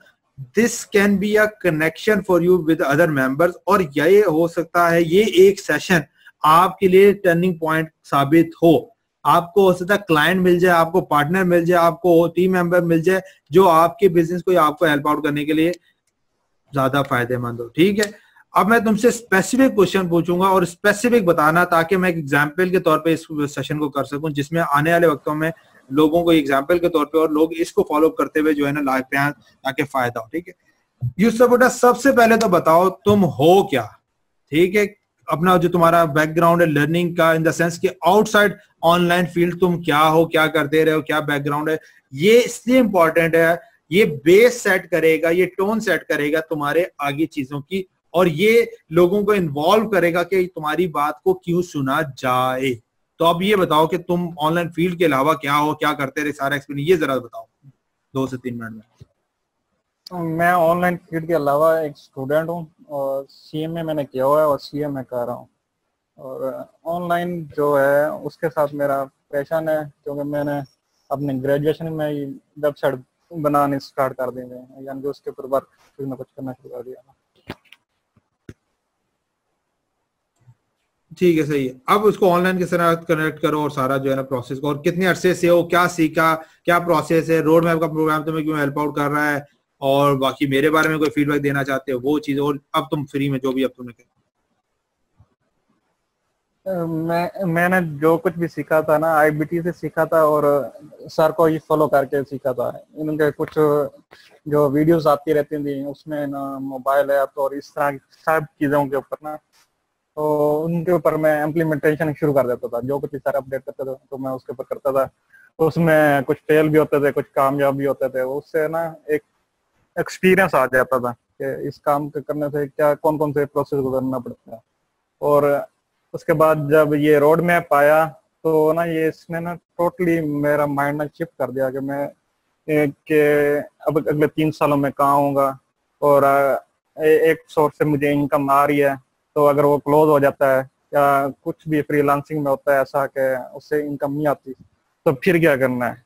this can be a connection for you with other members. और ये हो सकता है ये एक सेशन आपके लिए टर्निंग पॉइंट साबित हो। आपको हो सकता है क्लाइंट मिल जाए, आपको पार्टनर मिल जाए, आपको टीम मेंबर मिल जाए, जो आपके बिजनेस को आपको हेल्प आउट करने के लिए ज्यादा फायदेमंद हो। ठीक है, अब मैं तुमसे स्पेसिफिक क्वेश्चन पूछूंगा और स्पेसिफिक बताना, ताकि मैं एक एग्जाम्पल के तौर पे इस सेशन को कर सकूं, जिसमें आने वाले वक्तों में लोगों को एग्जाम्पल के तौर पे और लोग इसको फॉलो करते हुए जो है ना लाइव पे आए, ताकि फायदा हो। ठीक है यूसुफ बेटा, सबसे पहले तो बताओ तुम हो क्या? ठीक है, अपना जो तुम्हारा बैकग्राउंड है लर्निंग का, इन द सेंस कि आउटसाइड ऑनलाइन फील्ड तुम क्या हो, क्या करते रहे हो, क्या बैकग्राउंड है, ये इसलिए इंपॉर्टेंट है। ये बेस सेट करेगा, ये टोन सेट करेगा तुम्हारे आगे चीजों की, और ये लोगों को इन्वॉल्व करेगा कि तुम्हारी बात को क्यों सुना जाए। तो अब ये बताओ कि तुम ऑनलाइन फील्ड के अलावा क्या हो, क्या करते रहे, सारा एक्सपीरियंस ये जरा बताओ 2 से 3 मिनट में। मैं ऑनलाइन फील्ड के अलावा एक स्टूडेंट हूँ, और CMA मैंने किया हुआ है और CA में कर रहा हूँ। और ऑनलाइन जो है उसके साथ मेरा पैशन है, क्योंकि मैंने अपने ग्रेजुएशन में ही वेबसाइट बनाने स्टार्ट कर दिए थे, यानी कि उसके ऊपर वर्क कुछ ना कुछ करना शुरू कर दिया। ठीक है, सही है। अब उसको ऑनलाइन के साथ कनेक्ट करो और सारा जो है ना प्रोसेस को, और कितने अरसे से हो, क्या सीखा, क्या प्रोसेस है, रोड मैप का प्रोग्राम तुम्हें क्यों हेल्प आउट कर रहा है, और बाकी मेरे बारे में कोई फीडबैक देना चाहते हो वो चीज, और अब तुम फ्री में जो भी अब तुमने किया। मैंने जो कुछ भी सीखा था ना IBT से सीखा था, और सर को ही फॉलो करके सीखा था। इनके कुछ जो वीडियोस आती रहती थी उसमें ना मोबाइल ऐप और इस तरह की सब चीज़ों के ऊपर ना, तो उनके ऊपर मैं इम्प्लीमेंटेशन शुरू कर देता था। जो कुछ सर अपडेट करते थे तो मैं उसके ऊपर करता था। तो उसमें कुछ फेल भी होते थे, कुछ कामयाब भी होते थे। उससे ना एक एक्सपीरियंस आ जाता था कि इस काम के करने से क्या कौन कौन से प्रोसेस को करना पड़ता है। और उसके बाद जब ये रोड मैप आया तो ना ये इसने ना टोटली मेरा माइंड ना शिफ्ट कर दिया कि मैं कि अब अगले 3 सालों में कहाँ होऊंगा, और एक सोर्स से मुझे इनकम आ रही है, तो अगर वो क्लोज हो जाता है या कुछ भी फ्रीलांसिंग में होता है ऐसा कि उससे इनकम नहीं आती, तो फिर क्या करना है।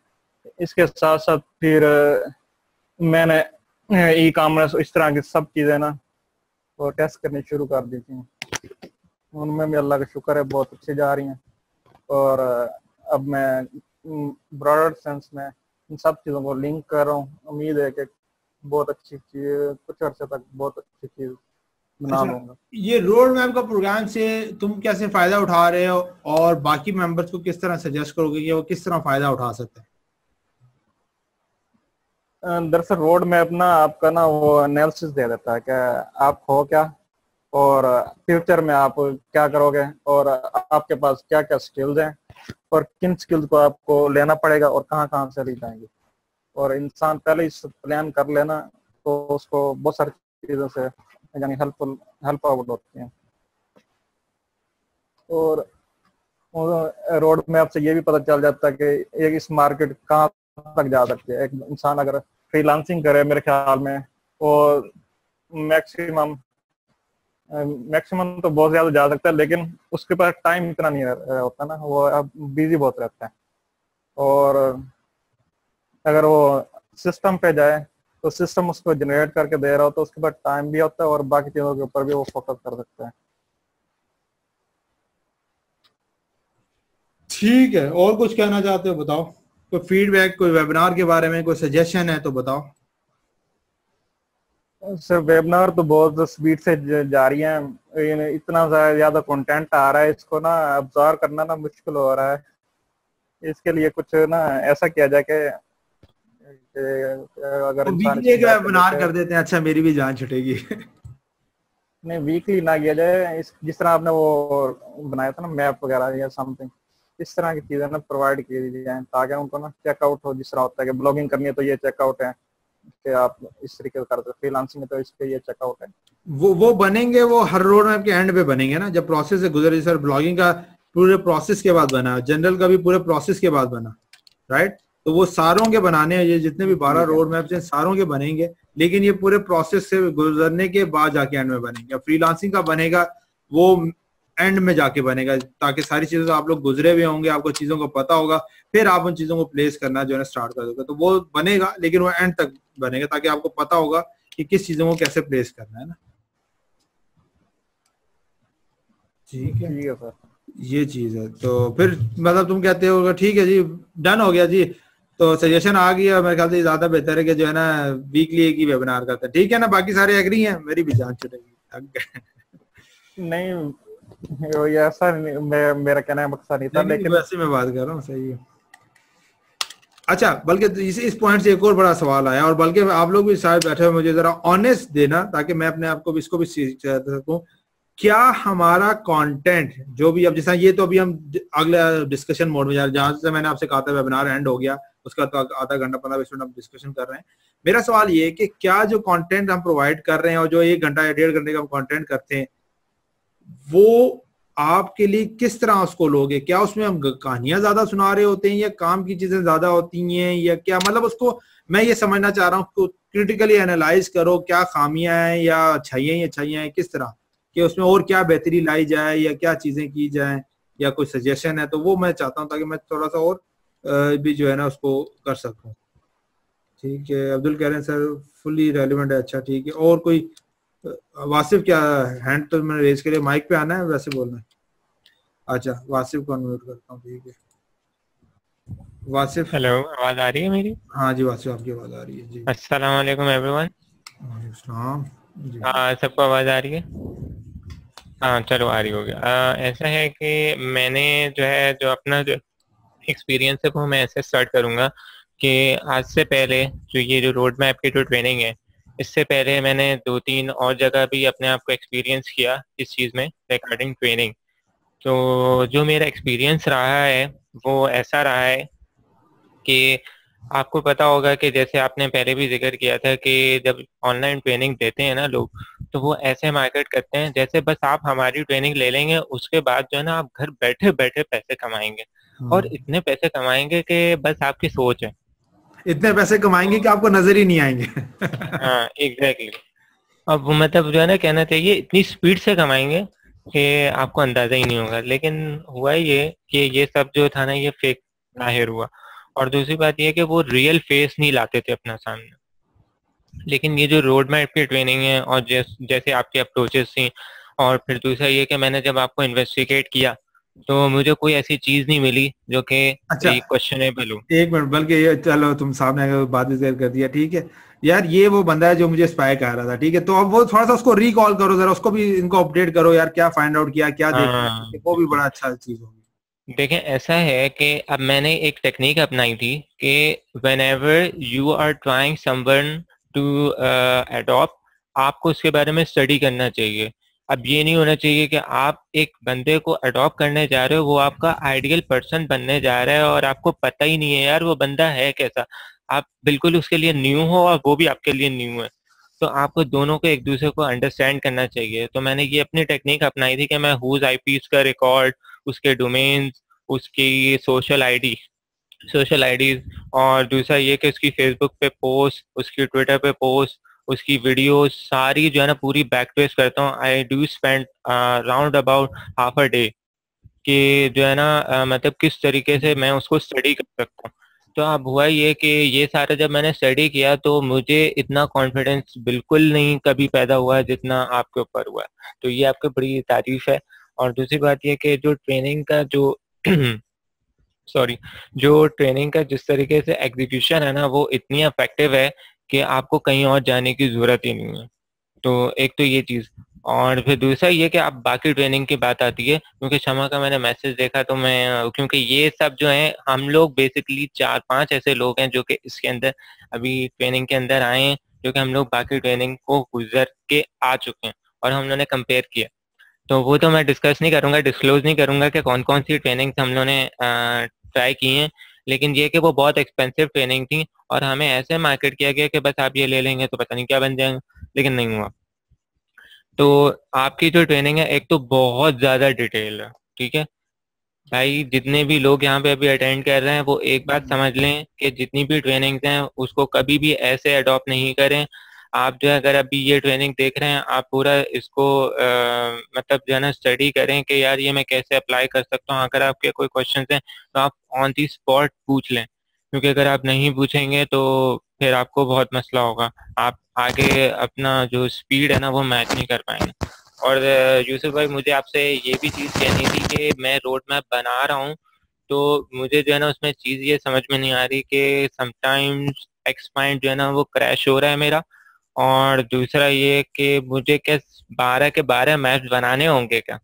इसके साथ साथ फिर मैंने E-कॉमर्स इस तरह की सब चीज़ें ना वो टेस्ट करनी शुरू कर दी थी। उनमें भी अल्लाह का शुक्र है बहुत अच्छी जा रही हैं। और अब मैं ब्रॉडर सेंस में इन सब चीज़ों को लिंक कर रहा हूँ। उम्मीद है कि बहुत अच्छी चीज़, कुछ अर्से तक बहुत अच्छी चीज़ बना अच्छा, लूँगा। ये रोड मैप का प्रोग्राम से तुम कैसे फायदा उठा रहे हो, और बाकी मेंबर्स को किस तरह सजेस्ट करोगे कि वो किस तरह फायदा उठा सकते हैं? दरअसल रोड मैप ना आपका ना वो एनालिसिस दे देता है कि आप हो क्या, और फ्यूचर में आप क्या करोगे, और आपके पास क्या क्या स्किल्स हैं, और किन स्किल्स को आपको लेना पड़ेगा और कहाँ कहाँ से ली जाएंगी। और इंसान पहले इस प्लान कर लेना तो उसको बहुत सारी चीज़ों से यानी हेल्प आउट होती हैं। और रोड मैप से ये भी पता चल जाता है कि एक इस मार्केट कहाँ तक जा सकती है। एक इंसान अगर फ्रीलांसिंग करे मेरे ख्याल में वो मैक्सिमम तो बहुत ज्यादा जा सकता है, लेकिन उसके पास टाइम इतना नहीं होता ना, वो अब बिजी बहुत रहता है। और अगर वो सिस्टम पे जाए तो सिस्टम उसको जनरेट करके दे रहा हो तो उसके बाद टाइम भी होता है और बाकी चीजों के ऊपर भी वो फोकस कर सकता है। ठीक है, और कुछ कहना चाहते हो बताओ? कोई फीडबैक, कोई वेबिनार के बारे में कोई सजेशन है तो बताओ। सर वेबिनार तो बहुत स्पीड से जा रही है, इतना ज्यादा कंटेंट आ रहा है, इसको ना अब्जॉर्व करना ना मुश्किल हो रहा है। इसके लिए कुछ ना ऐसा किया जाए कि अगर तो इंसान वीकली इसकी एक बात वेबिनार देखे। कर देते हैं, अच्छा मेरी भी जान छुटेगी। नहीं, वीकली ना किया जाए, जिस तरह आपने वो बनाया था ना मैप वगैरह या समथिंग, इस तरह की चीजें ना प्रोवाइड की जाए ताकि उनको ना चेकआउट हो। जिस तरह होता है कि ब्लॉगिंग करनी है तो ये चेकआउट है कि आप इस तरीके से करते हो, फ्रीलांसिंग है तो इस पे ये चेकआउट है। वो बनेंगे, वो हर रोड मैप के एंड पे बनेंगे ना, जब प्रोसेस से गुजरे। सर ब्लॉगिंग का पूरे प्रोसेस के बाद बना, जनरल का भी पूरे प्रोसेस के बाद बना, राइट? तो वो सारों के बनाने हैं, ये जितने भी 12 रोड मैप्स हैं सारों के बनेंगे, लेकिन ये पूरे प्रोसेस से गुजरने के बाद जाके एंड में बनेंगे। फ्रीलांसिंग का बनेगा वो एंड में जाके बनेगा, ताकि सारी चीजों से आप लोग गुजरे हुए होंगे, आपको चीजों को पता होगा, फिर आप उन चीजों को प्लेस करना जो है स्टार्ट कर दोगे। तो वो बनेगा, लेकिन वो एंड तक बनेगा ताकि आपको पता होगा कि किस चीजों को कैसे प्लेस करना है ना। ठीक है सर। ये चीज है। तो फिर मतलब तुम कहते हो ठीक है जी, डन हो गया जी, तो सजेशन आ गया। मेरे ख्याल से ज्यादा बेहतर है कि जो है ना वीकली एक ही वेबिनार करते हैं, ठीक है ना? बाकी सारे एग्री हैं? मेरी भी जान छुटेगी। नहीं, ये ऐसा मेरा कहना है मकसद नहीं था, लेकिन वैसे मैं बात कर रहा हूँ, सही है। अच्छा, बल्कि इस पॉइंट से एक और बड़ा सवाल आया, और बल्कि आप लोग भी शायद बैठे हुए, मुझे जरा ऑनेस्ट देना ताकि मैं अपने आप को भी इसको भी सीख सकूं। क्या हमारा कंटेंट जो भी, अब जैसा ये तो अभी हम अगला डिस्कशन मोड में जा रहे हैं, जहां से मैंने आपसे कहा था वेबिनार एंड हो गया, उसका तो आधा घंटा 15-20 मिनट हम डिस्कशन कर रहे हैं। मेरा सवाल ये है कि क्या जो कंटेंट हम प्रोवाइड कर रहे हैं और जो 1 घंटा या 1.5 घंटे का हम कंटेंट करते हैं, वो आपके लिए किस तरह उसको लोगे? क्या उसमें हम कहानियां ज्यादा सुना रहे होते हैं या काम की चीजें ज्यादा होती हैं, या क्या? मतलब उसको मैं ये समझना चाह रहा हूँ, क्रिटिकली एनालाइज करो, क्या खामियां हैं या अच्छाइयां ही अच्छाइयां हैं, किस तरह कि उसमें और क्या बेहतरी लाई जाए या क्या चीजें की जाए, या कोई सजेशन है तो वो मैं चाहता हूँ ताकि मैं थोड़ा सा और भी जो है ना उसको कर सकूं। ठीक है, अब्दुल कह रहे हैं सर फुली रेलिवेंट है। अच्छा ठीक है, और कोई? वासिफ क्या हैंड तो मैंने रेज के लिए माइक पे आना है वैसे बोलना है? अच्छा, वासिफ को अनम्यूट करता हूँ, ठीक है। वासिफ, हेलो, आवाज आ रही है मेरी? हाँ जी वासिफ आपकी आवाज आ रही है जी। अस्सलाम वालेकुम एवरीवन। अस्सलाम जी। सबको आवाज आ रही है? हाँ चलो, आ रही होगी। ऐसा है कि मैंने जो अपना जो एक्सपीरियंस है वो मैं ऐसे स्टार्ट करूँगा कि आज से पहले जो ये जो रोड मैप की जो ट्रेनिंग है, इससे पहले मैंने 2-3 और जगह भी अपने आप को एक्सपीरियंस किया इस चीज़ में रिगार्डिंग ट्रेनिंग। तो जो मेरा एक्सपीरियंस रहा है वो ऐसा रहा है कि आपको पता होगा कि जैसे आपने पहले भी जिक्र किया था कि जब ऑनलाइन ट्रेनिंग देते हैं ना लोग, तो वो ऐसे मार्केट करते हैं जैसे बस आप हमारी ट्रेनिंग ले लेंगे, उसके बाद जो है ना आप घर बैठे बैठे पैसे कमाएंगे, और इतने पैसे कमाएंगे कि बस आपकी सोच है। इतने पैसे कमाएंगे कि आपको नजर ही नहीं आएंगे। हाँ एग्जैक्टली। अब वो मतलब जो है ना कहना चाहिए इतनी स्पीड से कमाएंगे कि आपको अंदाजा ही नहीं होगा। लेकिन हुआ ये कि ये सब जो था ना ये फेक जाहिर हुआ, और दूसरी बात ये कि वो रियल फेस नहीं लाते थे अपना सामने। लेकिन ये जो रोड मैप की ट्रेनिंग है और जैसे आपकी अप्रोचेस थी, और फिर दूसरा ये कि मैंने जब आपको इन्वेस्टिगेट किया तो मुझे कोई ऐसी चीज नहीं मिली जो कि अच्छा क्वेश्चनेबल हो। एक मिनट, बल्कि ये चलो तुम सामने आकर बात भी शेयर कर दिया, ठीक है यार। ये वो बंदा है जो मुझे स्पाई कह रहा था, ठीक है? तो अब वो थोड़ा सा उसको रिकॉल करो जरा, उसको भी इनको अपडेट करो यार, क्या फाइंड आउट किया, क्या देखा, वो भी बड़ा अच्छा चीज होगी। देखें, ऐसा है कि अब मैंने एक टेक्निक अपनाई थी कि whenever you are trying someone to adopt, आपको उसके बारे में स्टडी करना चाहिए। अब ये नहीं होना चाहिए कि आप एक बंदे को अडॉप्ट करने जा रहे हो, वो आपका आइडियल पर्सन बनने जा रहा है और आपको पता ही नहीं है यार वो बंदा है कैसा। आप बिल्कुल उसके लिए न्यू हो और वो भी आपके लिए न्यू है, तो आपको दोनों को एक दूसरे को अंडरस्टैंड करना चाहिए। तो मैंने ये अपनी टेक्निक अपनाई थी कि मैं हुज आईपीज का रिकॉर्ड, उसके डोमेन्स, उसकी सोशल आईडीज, और दूसरा ये कि उसकी फेसबुक पे पोस्ट, उसकी ट्विटर पे पोस्ट, उसकी वीडियो सारी जो है ना पूरी बैक ट्रेस करता हूँ। I do spend round about half a day कि जो है ना मतलब किस तरीके से मैं उसको स्टडी कर सकता हूँ। तो अब हुआ ये कि ये सारा जब मैंने स्टडी किया तो मुझे इतना कॉन्फिडेंस बिल्कुल नहीं कभी पैदा हुआ जितना आपके ऊपर हुआ। तो ये आपकी बड़ी तारीफ है। और दूसरी बात ये कि जो ट्रेनिंग का जो सॉरी, जो ट्रेनिंग का जिस तरीके से एग्जीक्यूशन है ना वो इतनी इफेक्टिव है कि आपको कहीं और जाने की जरूरत ही नहीं है। तो एक तो ये चीज, और फिर दूसरा ये कि आप बाकी ट्रेनिंग की बात आती है, क्योंकि क्षमा का मैंने मैसेज देखा तो मैं, क्योंकि ये सब जो है हम लोग बेसिकली 4-5 ऐसे लोग हैं जो कि इसके अंदर अभी ट्रेनिंग के अंदर आए हैं, जो कि हम लोग बाकी ट्रेनिंग को गुजर के आ चुके हैं और हम लोगों ने कंपेयर किया। तो वो तो मैं डिस्कस नहीं करूंगा, डिस्क्लोज नहीं करूंगा कि कौन कौन सी ट्रेनिंग हम लोगों ने ट्राई की हैं, लेकिन ये कि वो बहुत एक्सपेंसिव ट्रेनिंग थी और हमें ऐसे मार्केट किया गया कि बस आप ये ले लेंगे तो पता नहीं क्या बन जाएगा, लेकिन नहीं हुआ। तो आपकी जो ट्रेनिंग है एक तो बहुत ज़्यादा डिटेल है, ठीक है भाई। जितने भी लोग यहाँ पे अभी अटेंड कर रहे हैं वो एक बात समझ लें कि जितनी भी ट्रेनिंग्स हैं उसको कभी भी ऐसे अडॉप्ट नहीं करें। आप जो है अगर अभी ये ट्रेनिंग देख रहे हैं आप पूरा इसको मतलब जो है ना स्टडी करें कि यार ये मैं कैसे अप्लाई कर सकता हूँ। अगर आपके कोई क्वेश्चन हैं तो आप ऑन दी स्पॉट पूछ लें, क्योंकि अगर आप नहीं पूछेंगे तो फिर आपको बहुत मसला होगा। आप आगे अपना जो स्पीड है ना वो मैच नहीं कर पाएंगे। और यूसुफ भाई मुझे आपसे ये भी चीज़ कहनी थी कि मैं रोड मैप बना रहा हूँ, तो मुझे जो है ना उसमें चीज़ ये समझ में नहीं आ रही कि समटाइम्स एक्सपाइंड जो है ना वो क्रैश हो रहा है मेरा। और दूसरा ये कि मुझे क्या 12 के 12 मैप्स बनाने होंगे क्या?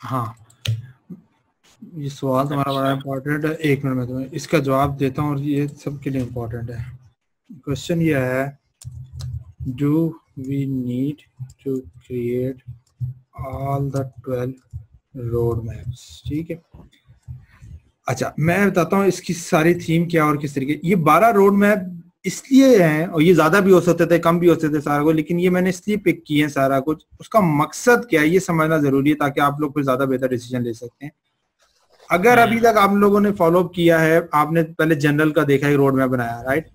हाँ, ये सवाल तुम्हारा बड़ा अच्छा, इम्पोर्टेंट है। एक मिनट में तुम्हें इसका जवाब देता हूँ और ये सबके लिए इम्पोर्टेंट है। क्वेश्चन ये है, do we need to create all the 12 road maps? ठीक है, अच्छा मैं बताता हूँ इसकी सारी थीम क्या और किस तरीके। ये 12 रोड मैप इसलिए हैं, और ये ज्यादा भी हो सकते थे कम भी हो सकते थे सारा कुछ, लेकिन ये मैंने इसलिए पिक किए हैं सारा कुछ। उसका मकसद क्या है ये समझना जरूरी है ताकि आप लोग फिर ज्यादा बेहतर डिसीजन ले सकते हैं। अगर अभी तक आप लोगों ने फॉलो किया है, आपने पहले जनरल का देखा है, रोड मैप बनाया, राइट।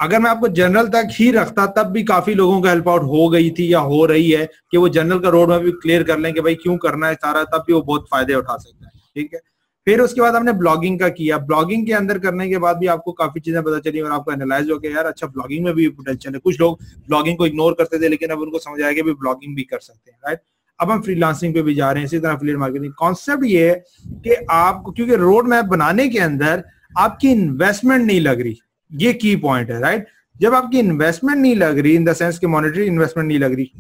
अगर मैं आपको जनरल तक ही रखता तब भी काफी लोगों को हेल्प आउट हो गई थी या हो रही है कि वो जनरल का रोड मैप भी क्लियर कर लें कि भाई क्यों करना है सारा, तब भी वो बहुत फायदे उठा सकता है, ठीक है। फिर उसके बाद हमने ब्लॉगिंग का किया। ब्लॉगिंग के अंदर करने के बाद भी आपको काफी चीजें पता चली और आपको एनालाइज हो गया यार अच्छा ब्लॉगिंग में भी पोटेंशियल है। कुछ लोग ब्लॉगिंग को इग्नोर करते थे लेकिन अब उनको समझ आया कि भी ब्लॉगिंग भी कर सकते हैं, राइट। अब हम फ्रीलांसिंग पे भी जा रहे हैं, इसी तरह एफिलिएट मार्केटिंग। कॉन्सेप्ट ये है कि आपको, क्योंकि रोड मैप बनाने के अंदर आपकी इन्वेस्टमेंट नहीं लग रही, ये की पॉइंट है, राइट। जब आपकी इन्वेस्टमेंट नहीं लग रही, इन द सेंस कि मॉनेटरी इन्वेस्टमेंट नहीं लग रही,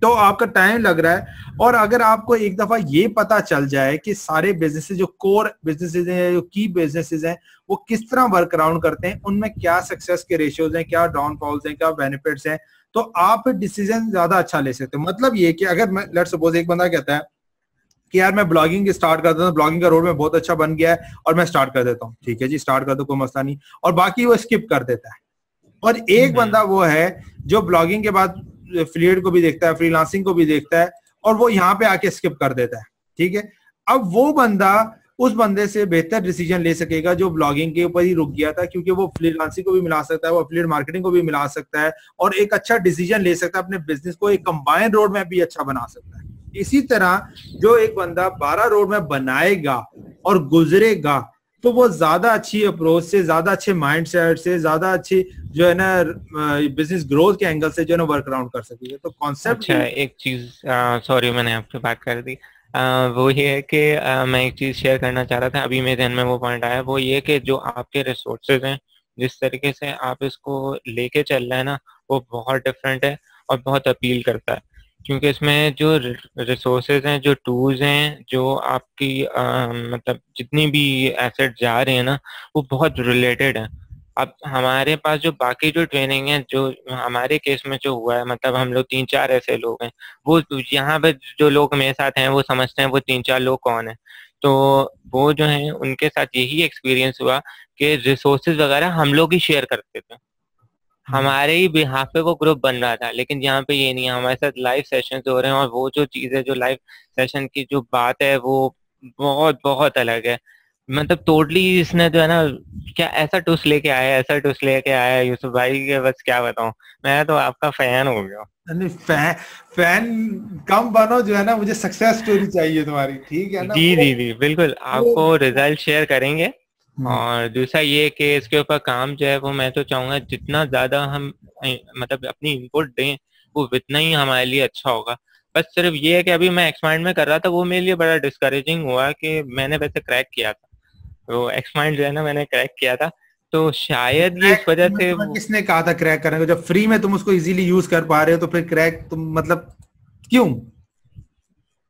तो आपका टाइम लग रहा है। और अगर आपको एक दफा ये पता चल जाए कि सारे बिजनेसेस जो कोर बिजनेसेस हैं, जो की बिजनेसेस हैं, वो किस तरह वर्क अराउंड करते हैं, उनमें क्या सक्सेस के रेशियोज हैं, क्या डाउनफॉल्स हैं, क्या बेनिफिट्स हैं, तो आप डिसीजन ज्यादा अच्छा ले सकते हो। मतलब ये कि अगर मैं लेट्स सपोज एक बंदा कहता है कि यार मैं ब्लॉगिंग स्टार्ट करता हूँ, ब्लॉगिंग का रोड में बहुत अच्छा बन गया है और मैं स्टार्ट कर देता हूँ, ठीक है जी, स्टार्ट कर दो, कोई मसला नहीं, और बाकी वो स्किप कर देता है। और एक बंदा वो है जो ब्लॉगिंग के बाद एफिलिएट को भी देखता है, फ्रीलांसिंग को भी देखता है, और वो यहाँ पे आके स्किप कर देता है, ठीक है। अब वो बंदा उस बंदे से बेहतर डिसीजन ले सकेगा जो ब्लॉगिंग के ऊपर ही रुक गया था, क्योंकि वो फ्रीलांसिंग को भी मिला सकता है, वो एफिलिएट मार्केटिंग को भी मिला सकता है और एक अच्छा डिसीजन ले सकता है, अपने बिजनेस को एक कंबाइंड रोड मैप भी अच्छा बना सकता है। इसी तरह जो एक बंदा 12 रोड मैप बनाएगा और गुजरेगा तो वो ज्यादा अच्छी अप्रोच से, ज्यादा अच्छे माइंडसेट से, ज्यादा अच्छी जो है ना बिजनेस ग्रोथ के एंगल से जो है ना वर्क अराउंड कर सकेगा। तो कॉन्सेप्ट अच्छा एक चीज, सॉरी मैंने आपसे बात कर दी। वो ये है कि मैं एक चीज शेयर करना चाह रहा था, अभी मेरे ध्यान में वो पॉइंट आया, वो ये कि जो आपके रिसोर्सेज हैं, जिस तरीके से आप इसको लेके चल रहे हैं ना, वो बहुत डिफरेंट है और बहुत अपील करता है। क्योंकि इसमें जो रिसोर्सेज हैं, जो टूल्स हैं, जो आपकी मतलब जितनी भी एसेट जा रहे हैं ना, वो बहुत रिलेटेड है। अब हमारे पास जो बाकी जो ट्रेनिंग है, जो हमारे केस में जो हुआ है, मतलब हम लोग 3-4 ऐसे लोग हैं, वो यहाँ पे जो लोग मेरे साथ हैं वो समझते हैं वो 3-4 लोग कौन है। तो वो जो है उनके साथ यही एक्सपीरियंस हुआ कि रिसोर्सेज वगैरह हम लोग ही शेयर करते थे, हमारे ही बिहाफ पे वो ग्रुप बन रहा था। लेकिन यहाँ पे ये नहीं है, हमारे साथ लाइव सेशंस हो रहे हैं और वो जो चीज़ है, जो लाइव सेशन की जो बात है वो बहुत बहुत अलग है। मतलब टोटली इसने जो है ना, क्या ऐसा टूस लेके आया, ऐसा टूस लेके आया यूसुफ भाई के, बस क्या बताऊं, मैं तो आपका फैन हो गया। नहीं, फैन कम बनो, जो है ना, मुझे सक्सेस स्टोरी चाहिए तुम्हारी, ठीक है ना जी वो। जी जी बिल्कुल, वो आपको रिजल्ट शेयर करेंगे। हम्म, और दूसरा ये कि इसके ऊपर काम जो है वो मैं तो चाहूंगा जितना ज्यादा हम मतलब अपनी इनपुट दें वो उतना ही हमारे लिए अच्छा होगा। बस सिर्फ ये है कि अभी मैं एक्सपांड में कर रहा था, वो मेरे लिए बड़ा डिस्करेजिंग हुआ कि मैंने वैसे क्रैक किया था, तो एक्सपांड जो है ना मैंने क्रैक किया था, तो शायद ये इस क्रैक वजह से तुम्हें किसने कहा था क्रैक करने को? जब फ्री में तुम उसको इजीली यूज कर पा रहे हो तो फिर क्रैक तुम मतलब क्यों?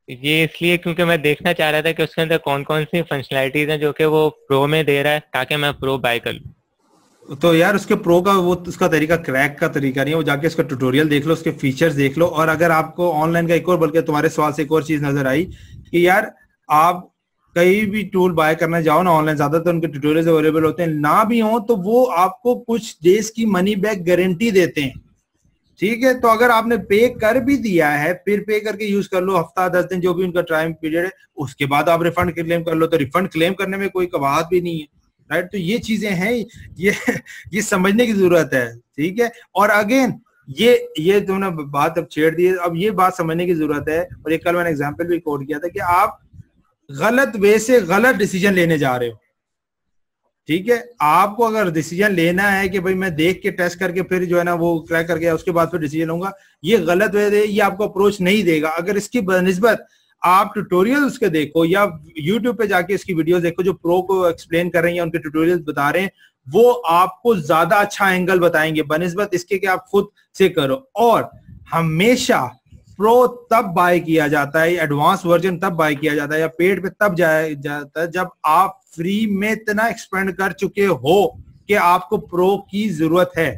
ये इसलिए क्योंकि मैं देखना चाह रहा था कि उसके अंदर कौन कौन सी फंक्शनैलिटीज हैं जो कि वो प्रो में दे रहा है, ताकि मैं प्रो बाय कर लूँ। तो यार उसके प्रो का वो उसका तरीका क्रैक का तरीका नहीं है, वो जाके उसका ट्यूटोरियल देख लो, उसके फीचर्स देख लो। और अगर आपको ऑनलाइन का एक और, बल्कि तुम्हारे सवाल से एक और चीज नजर आई कि यार आप कहीं भी टूल बाय करने जाओ ना ऑनलाइन, ज्यादातर उनके ट्यूटोरियल अवेलेबल होते हैं, ना भी हो तो वो आपको कुछ डेज की मनी बैक गारंटी देते हैं, ठीक है? तो अगर आपने पे कर भी दिया है, फिर पे करके यूज कर लो, हफ्ता 10 दिन जो भी उनका टाइम पीरियड है, उसके बाद आप रिफंड क्लेम कर लो, तो रिफंड क्लेम करने में कोई कबाहत भी नहीं है, राइट? तो ये चीजें हैं, ये ये समझने की जरूरत है, ठीक है? और अगेन ये तुमने बात अब छेड़ दी, अब ये बात समझने की जरूरत है। और एक कल मैंने एग्जाम्पल भी कोट किया था कि आप गलत वे से गलत डिसीजन लेने जा रहे हो, ठीक है? आपको अगर डिसीजन लेना है कि भाई मैं देख के टेस्ट करके फिर जो है ना वो क्रैक करके उसके बाद फिर डिसीजन लूंगा, ये गलत वे है, ये आपको अप्रोच नहीं देगा। अगर इसकी बनिस्बत आप ट्यूटोरियल उसके देखो या यूट्यूब पे जाके इसकी वीडियोस देखो जो प्रो को एक्सप्लेन कर रही हैं, उनके ट्यूटोरियल्स बता रहे हैं, वो आपको ज्यादा अच्छा एंगल बताएंगे बनिस्बत इसके कि आप खुद से करो। और हमेशा प्रो तब बाय किया जाता है, एडवांस वर्जन तब बाय किया जाता है या पेड पे तब जाया जाता है जब आप फ्री में इतना एक्सपेंड कर चुके हो कि आपको प्रो की जरूरत है।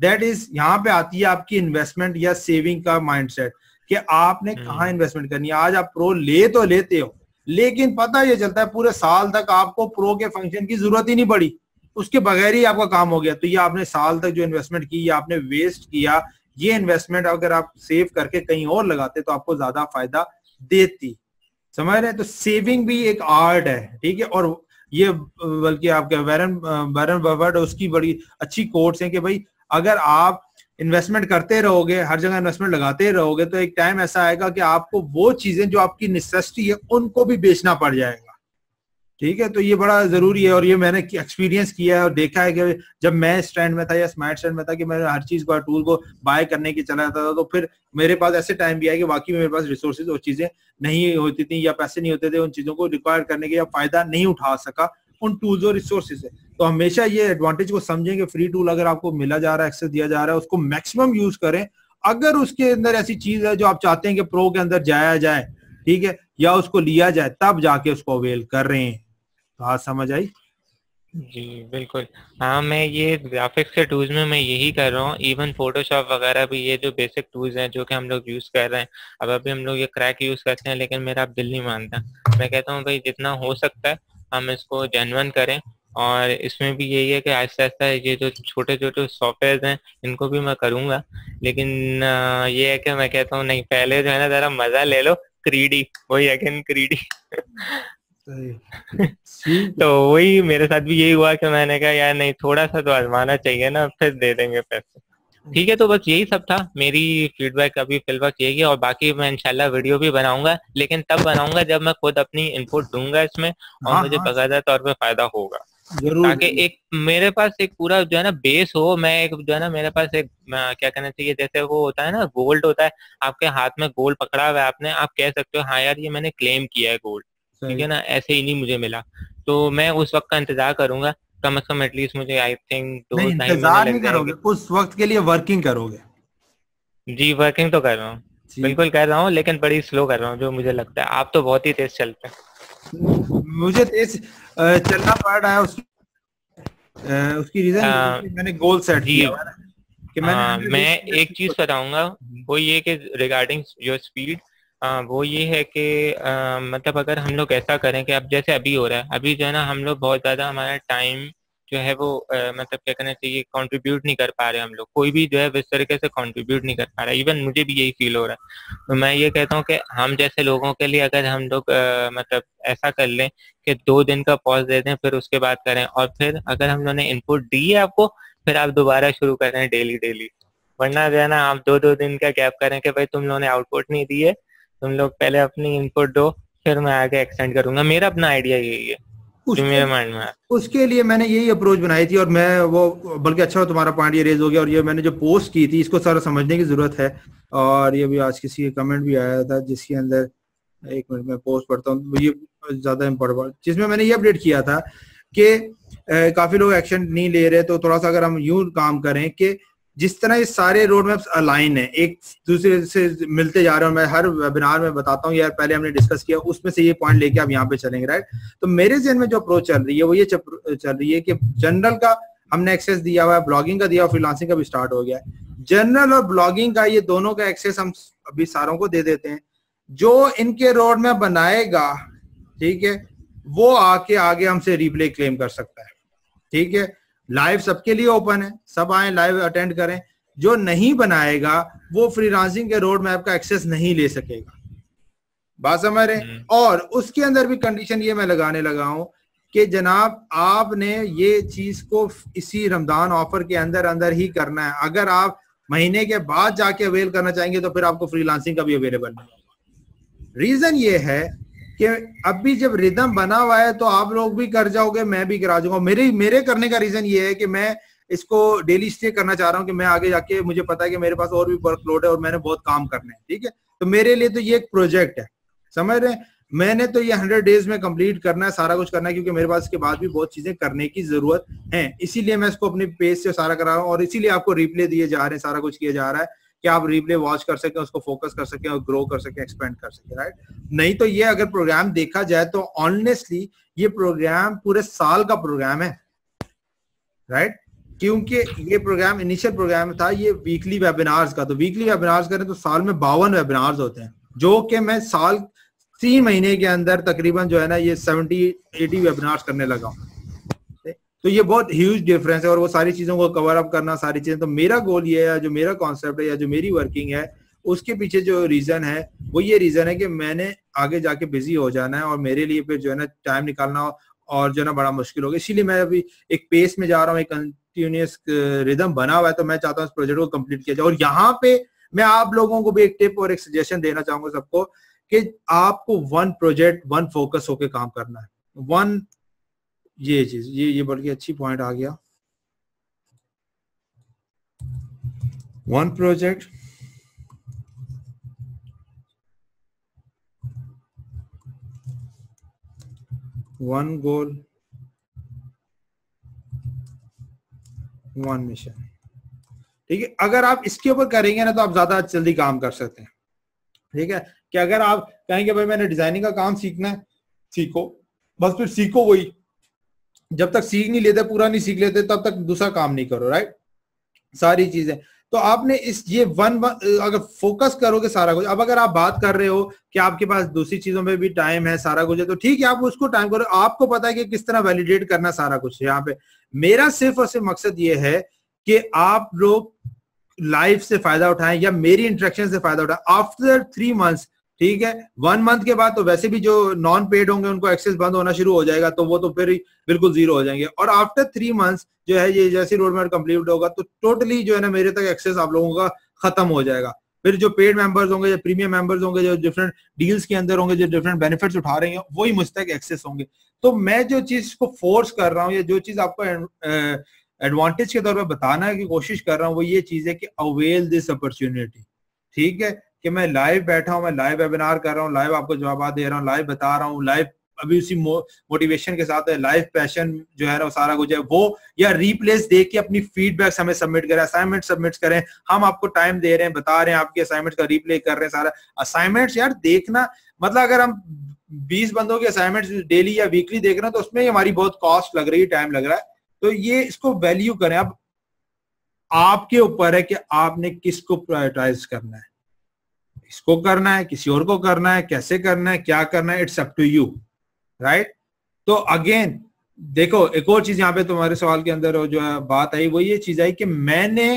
दैट इज यहाँ पे आती है आपकी इन्वेस्टमेंट या सेविंग का माइंडसेट कि आपने कहाँ इन्वेस्टमेंट करनी है। आज आप प्रो ले तो लेते हो, लेकिन पता ये चलता है पूरे साल तक आपको प्रो के फंक्शन की जरूरत ही नहीं पड़ी, उसके बगैर ही आपका काम हो गया। तो ये आपने साल तक जो इन्वेस्टमेंट की ये आपने वेस्ट किया। ये इन्वेस्टमेंट अगर आप सेव करके कहीं और लगाते तो आपको ज्यादा फायदा देती, समझ रहे हैं? तो सेविंग भी एक आर्ट है, ठीक है? और ये बल्कि आपके वैरन बफेट उसकी बड़ी अच्छी कोट्स हैं कि भाई अगर आप इन्वेस्टमेंट करते रहोगे, हर जगह इन्वेस्टमेंट लगाते रहोगे, तो एक टाइम ऐसा आएगा कि आपको वो चीजें जो आपकी नेसेसिटी है उनको भी बेचना पड़ जाएगा, ठीक है? तो ये बड़ा जरूरी है। और ये मैंने एक्सपीरियंस किया है और देखा है कि जब मैं स्टैंड में था या स्मार्ट स्टैंड में था कि मैं हर चीज को, टूल को बाय करने की चला जाता था, तो फिर मेरे पास ऐसे टाइम भी आया कि वाकई में मेरे पास रिसोर्सेज और चीजें नहीं होती थी या पैसे नहीं होते थे उन चीजों को रिक्वायर करने के, या फायदा नहीं उठा सका उन टूल्स और रिसोर्सेज से। तो हमेशा ये एडवांटेज को समझें कि फ्री टूल अगर आपको मिला जा रहा है, एक्सेस दिया जा रहा है, उसको मैक्सिमम यूज करें। अगर उसके अंदर ऐसी चीज है जो आप चाहते हैं कि प्रो के अंदर जाया जाए, ठीक है, या उसको लिया जाए, तब जाके उसको अवेल कर रहे हैं। तो हाँ, समझ आई? जी बिल्कुल। हाँ, मैं ये ग्राफिक्स के टूल्स में मैं यही कर रहा हूँ, इवन फोटोशॉप वगैरह भी, ये जो बेसिक टूल्स हैं जो कि हम लोग यूज़ कर रहे हैं, अब अभी हम लोग ये क्रैक यूज़ करते हैं, लेकिन मेरा अब दिल नहीं मानता। मैं कहता हूँ भाई जितना हो सकता है हम इसको जेन्युइन करें। और इसमें भी यही है कि आहिस्ता आहिस्ता ये जो छोटे छोटे सॉफ्टवेयर हैं इनको भी मैं करूँगा, लेकिन ये है कि मैं कहता हूँ नहीं, पहले जो है ना ज़रा मज़ा ले लो, क्रीडी, वही अगेन क्रीडी। ठीक तो वही मेरे साथ भी यही हुआ कि मैंने कहा यार नहीं, थोड़ा सा तो आजमाना चाहिए ना, फिर दे देंगे पैसे। ठीक है, तो बस यही सब था, मेरी फीडबैक अभी फिलहाल यही है। और बाकी मैं इंशाल्लाह वीडियो भी बनाऊंगा, लेकिन तब बनाऊंगा जब मैं खुद अपनी इनपुट दूंगा इसमें और हाँ मुझे हाँ, बाकायदा तौर पे फायदा होगा, जरूर ताकि जरूर। एक मेरे पास एक पूरा जो है ना बेस हो। मैं एक जो है ना मेरे पास एक क्या कहना चाहिए, जैसे वो होता है ना गोल्ड होता है, आपके हाथ में गोल्ड पकड़ा हुआ है आपने, आप कह सकते हो हाँ यार ये मैंने क्लेम किया है गोल्ड, ठीक सही। है ना, ऐसे ही नहीं मुझे मिला। तो मैं उस वक्त का इंतजार करूंगा, कम से कम एटलीस्ट मुझे आई थिंक नहीं, 2 ढाई महीने इंतजार नहीं लग करोगे, जाएंगे। उस वक्त के लिए वर्किंग करोगे। जी वर्किंग तो कर रहा हूँ, ठीक बिल्कुल कर रहा हूँ, लेकिन बड़ी स्लो कर रहा हूँ जो मुझे लगता है। आप तो बहुत ही तेज चलते हैं। है। मुझे तेज चलना पड़ रहा है, उसकी रीजन ये है अ, कि मैंने गोल सेट जी किया हुआ है ना, कि मैंने हाँ, 100 मैं डेज एक चीज बताऊंगा, वो ये कि रिगार्डिंग योर स्पीड, वो ये है कि मतलब अगर हम लोग ऐसा करें कि अब जैसे अभी हो रहा है, अभी जो है ना हम लोग बहुत ज्यादा हमारा टाइम जो है वो मतलब क्या कहना चाहिए, कंट्रीब्यूट नहीं कर पा रहे हम लोग, कोई भी जो है इस तरीके से कंट्रीब्यूट नहीं कर पा रहा। इवन मुझे भी यही फील हो रहा है। तो मैं ये कहता हूँ कि हम जैसे लोगों के लिए अगर हम लोग मतलब ऐसा कर लें कि 2 दिन का पॉज दे दें, फिर उसके बाद करें, और फिर अगर हम लोगों ने इनपुट दी है आपको, फिर आप दोबारा शुरू करें डेली डेली। वरना जो है ना, आप 2-2 दिन का गैप करें कि भाई तुम लोगों ने आउटपुट नहीं दी है, तुम लोग पहले अपनी इनपुट दो, फिर मैं आगे एक्सटेंड करूंगा। मेरा अपना आइडिया यही है जो मेरे माइंड में है। उसके लिए मैंने यही अप्रोच बनाई थी, और मैं वो, बल्कि अच्छा तुम्हारा पॉइंट ये रेज हो गया, और ये मैंने जो पोस्ट की थी इसको सारा समझने की जरूरत है। और ये भी आज किसी का कमेंट भी आया था जिसके अंदर, एक मिनट में पोस्ट पढ़ता हूँ, ये ज्यादा इम्पोर्टेंट, जिसमें मैंने ये अपडेट किया था कि काफी लोग एक्शन नहीं ले रहे। तो थोड़ा सा अगर हम यूं काम करें कि जिस तरह ये सारे रोड मैप्स अलाइन है, एक दूसरे से मिलते जा रहे हैं, और मैं हर वेबिनार में बताता हूँ यार, पहले हमने डिस्कस किया, उसमें से ये पॉइंट लेके आप यहाँ पे चलेंगे, राइट। तो मेरे जहन में जो अप्रोच चल रही है वो ये चल रही है कि जनरल का हमने एक्सेस दिया हुआ है, ब्लॉगिंग का दिया, और फ्रीलांसिंग का भी स्टार्ट हो गया है। जनरल और ब्लॉगिंग का, ये दोनों का एक्सेस हम अभी सारों को दे देते हैं। जो इनके रोड मैप बनाएगा, ठीक है, वो आके आगे हमसे रिप्ले क्लेम कर सकता है, ठीक है। लाइव सबके लिए ओपन है, सब आए लाइव अटेंड करें। जो नहीं बनाएगा वो फ्रीलांसिंग के रोड मैप का एक्सेस नहीं ले सकेगा। बात समझ रहे? और उसके अंदर भी कंडीशन ये मैं लगाने लगा हूं कि जनाब आपने ये चीज को इसी रमजान ऑफर के अंदर अंदर ही करना है। अगर आप महीने के बाद जाके अवेल करना चाहेंगे तो फिर आपको फ्रीलांसिंग का भी अवेलेबल नहीं होगा। रीजन ये है कि अभी जब रिदम बना हुआ है तो आप लोग भी कर जाओगे, मैं भी करा जाऊंगा। मेरे करने का रीजन ये है कि मैं इसको डेली स्टे करना चाह रहा हूँ कि मैं आगे जाके, मुझे पता है कि मेरे पास और भी वर्कलोड है और मैंने बहुत काम करना है, ठीक है। तो मेरे लिए तो ये एक प्रोजेक्ट है, समझ रहे हैं। मैंने तो ये 100 डेज में कंप्लीट करना है, सारा कुछ करना है, क्योंकि मेरे पास इसके बाद भी बहुत चीजें करने की जरूरत है। इसीलिए मैं इसको अपने पेज से सारा करा रहा हूँ, और इसीलिए आपको रिप्ले दिए जा रहे हैं, सारा कुछ किया जा रहा है कि आप रिप्ले वॉच कर सकें, उसको फोकस कर सकें और ग्रो कर सकें, एक्सपेंड कर सकें, राइट। नहीं तो ये अगर प्रोग्राम देखा जाए तो ऑनेस्टली ये प्रोग्राम पूरे साल का प्रोग्राम है, राइट। क्योंकि ये प्रोग्राम इनिशियल प्रोग्राम था ये वीकली वेबिनार्स का। तो वीकली वेबिनार्स करें तो साल में 52 वेबिनार्स होते हैं, जो कि मैं साल 3 महीने के अंदर तकरीबन जो है ना ये 70-80 वेबिनार्स करने लगा हूँ। तो ये बहुत ह्यूज डिफरेंस है, और वो सारी चीजों को कवर अप करना, सारी चीजें। तो मेरा गोल ये है, जो मेरा कॉन्सेप्ट है या जो मेरी वर्किंग है, उसके पीछे जो रीजन है वो ये रीजन है कि मैंने आगे जाके बिजी हो जाना है, और मेरे लिए फिर जो है ना टाइम निकालना और जो है ना बड़ा मुश्किल होगा। इसीलिए मैं अभी एक पेस में जा रहा हूँ, एक कंटिन्यूअस रिदम बना हुआ है। तो मैं चाहता हूँ इस प्रोजेक्ट को कंप्लीट किया जाए। और यहाँ पे मैं आप लोगों को भी एक टिप और एक सजेशन देना चाहूंगा सबको कि आपको 1 प्रोजेक्ट 1 फोकस होके काम करना है। 1 ये चीज, ये बल्कि अच्छी पॉइंट आ गया। 1 प्रोजेक्ट 1 गोल 1 मिशन, ठीक है। अगर आप इसके ऊपर करेंगे ना तो आप ज्यादा जल्दी काम कर सकते हैं, ठीक है। कि अगर आप कहेंगे भाई मैंने डिजाइनिंग का काम सीखना है, सीखो, बस फिर सीखो वही। जब तक सीख नहीं लेते, पूरा नहीं सीख लेते, तब तक दूसरा काम नहीं करो, राइट। सारी चीजें तो आपने इस ये 1 अगर फोकस करोगे सारा कुछ। अब अगर आप बात कर रहे हो कि आपके पास दूसरी चीजों में भी टाइम है, सारा कुछ है, तो ठीक है, आप उसको टाइम करो। आपको पता है कि किस तरह वैलिडेट करना सारा कुछ। यहाँ पे मेरा सिर्फ और सिर्फ मकसद ये है कि आप लोग लाइफ से फायदा उठाएं या मेरी इंटरेक्शन से फायदा उठाएं। आफ्टर 3 मंथ्स, ठीक है, 1 मंथ के बाद तो वैसे भी जो नॉन पेड होंगे उनको एक्सेस बंद होना शुरू हो जाएगा, तो वो तो फिर बिल्कुल 0 हो जाएंगे। और आफ्टर 3 मंथ्स जो है ये जैसे रोड मैप कंप्लीट होगा तो टोटली जो है ना मेरे तक एक्सेस आप लोगों का खत्म हो जाएगा। फिर जो पेड मेंबर्स होंगे, जो प्रीमियम मेंबर्स होंगे, जो डिफरेंट डील्स के अंदर होंगे, जो डिफरेंट बेनिफिट्स उठा रहे हैं, वही मुझ तक एक्सेस होंगे। तो मैं जो चीज को फोर्स कर रहा हूँ या जो चीज आपको एडवांटेज के तौर पर बताना की कोशिश कर रहा हूँ वो ये चीज है कि अवेल दिस अपॉर्चुनिटी, ठीक है। कि मैं लाइव बैठा हूं, मैं लाइव वेबिनार कर रहा हूं, लाइव आपको जवाब दे रहा हूं, लाइव बता रहा हूं, लाइव अभी उसी मोटिवेशन के साथ है, लाइव पैशन जो है ना सारा कुछ है वो, या रिप्लेस देख के अपनी फीडबैक्स हमें सबमिट करें, असाइनमेंट सबमिट करें। हम आपको टाइम दे रहे हैं, बता रहे हैं, आपके असाइनमेंट्स का रिप्ले कर रहे हैं। सारा असाइनमेंट्स यार देखना, मतलब अगर हम 20 बंदों के असाइनमेंट्स डेली या वीकली देख रहे हैं तो उसमें हमारी बहुत कॉस्ट लग रही है, टाइम लग रहा है। तो ये इसको वैल्यू करें। अब आपके ऊपर है कि आपने किसको प्रायोरिटाइज करना है, इसको करना है, किसी और को करना है, कैसे करना है, क्या करना है, it's up to you, right. तो अगेन देखो एक और चीज यहाँ पे तुम्हारे सवाल के अंदर जो है बात आई, वो ये चीज आई कि मैंने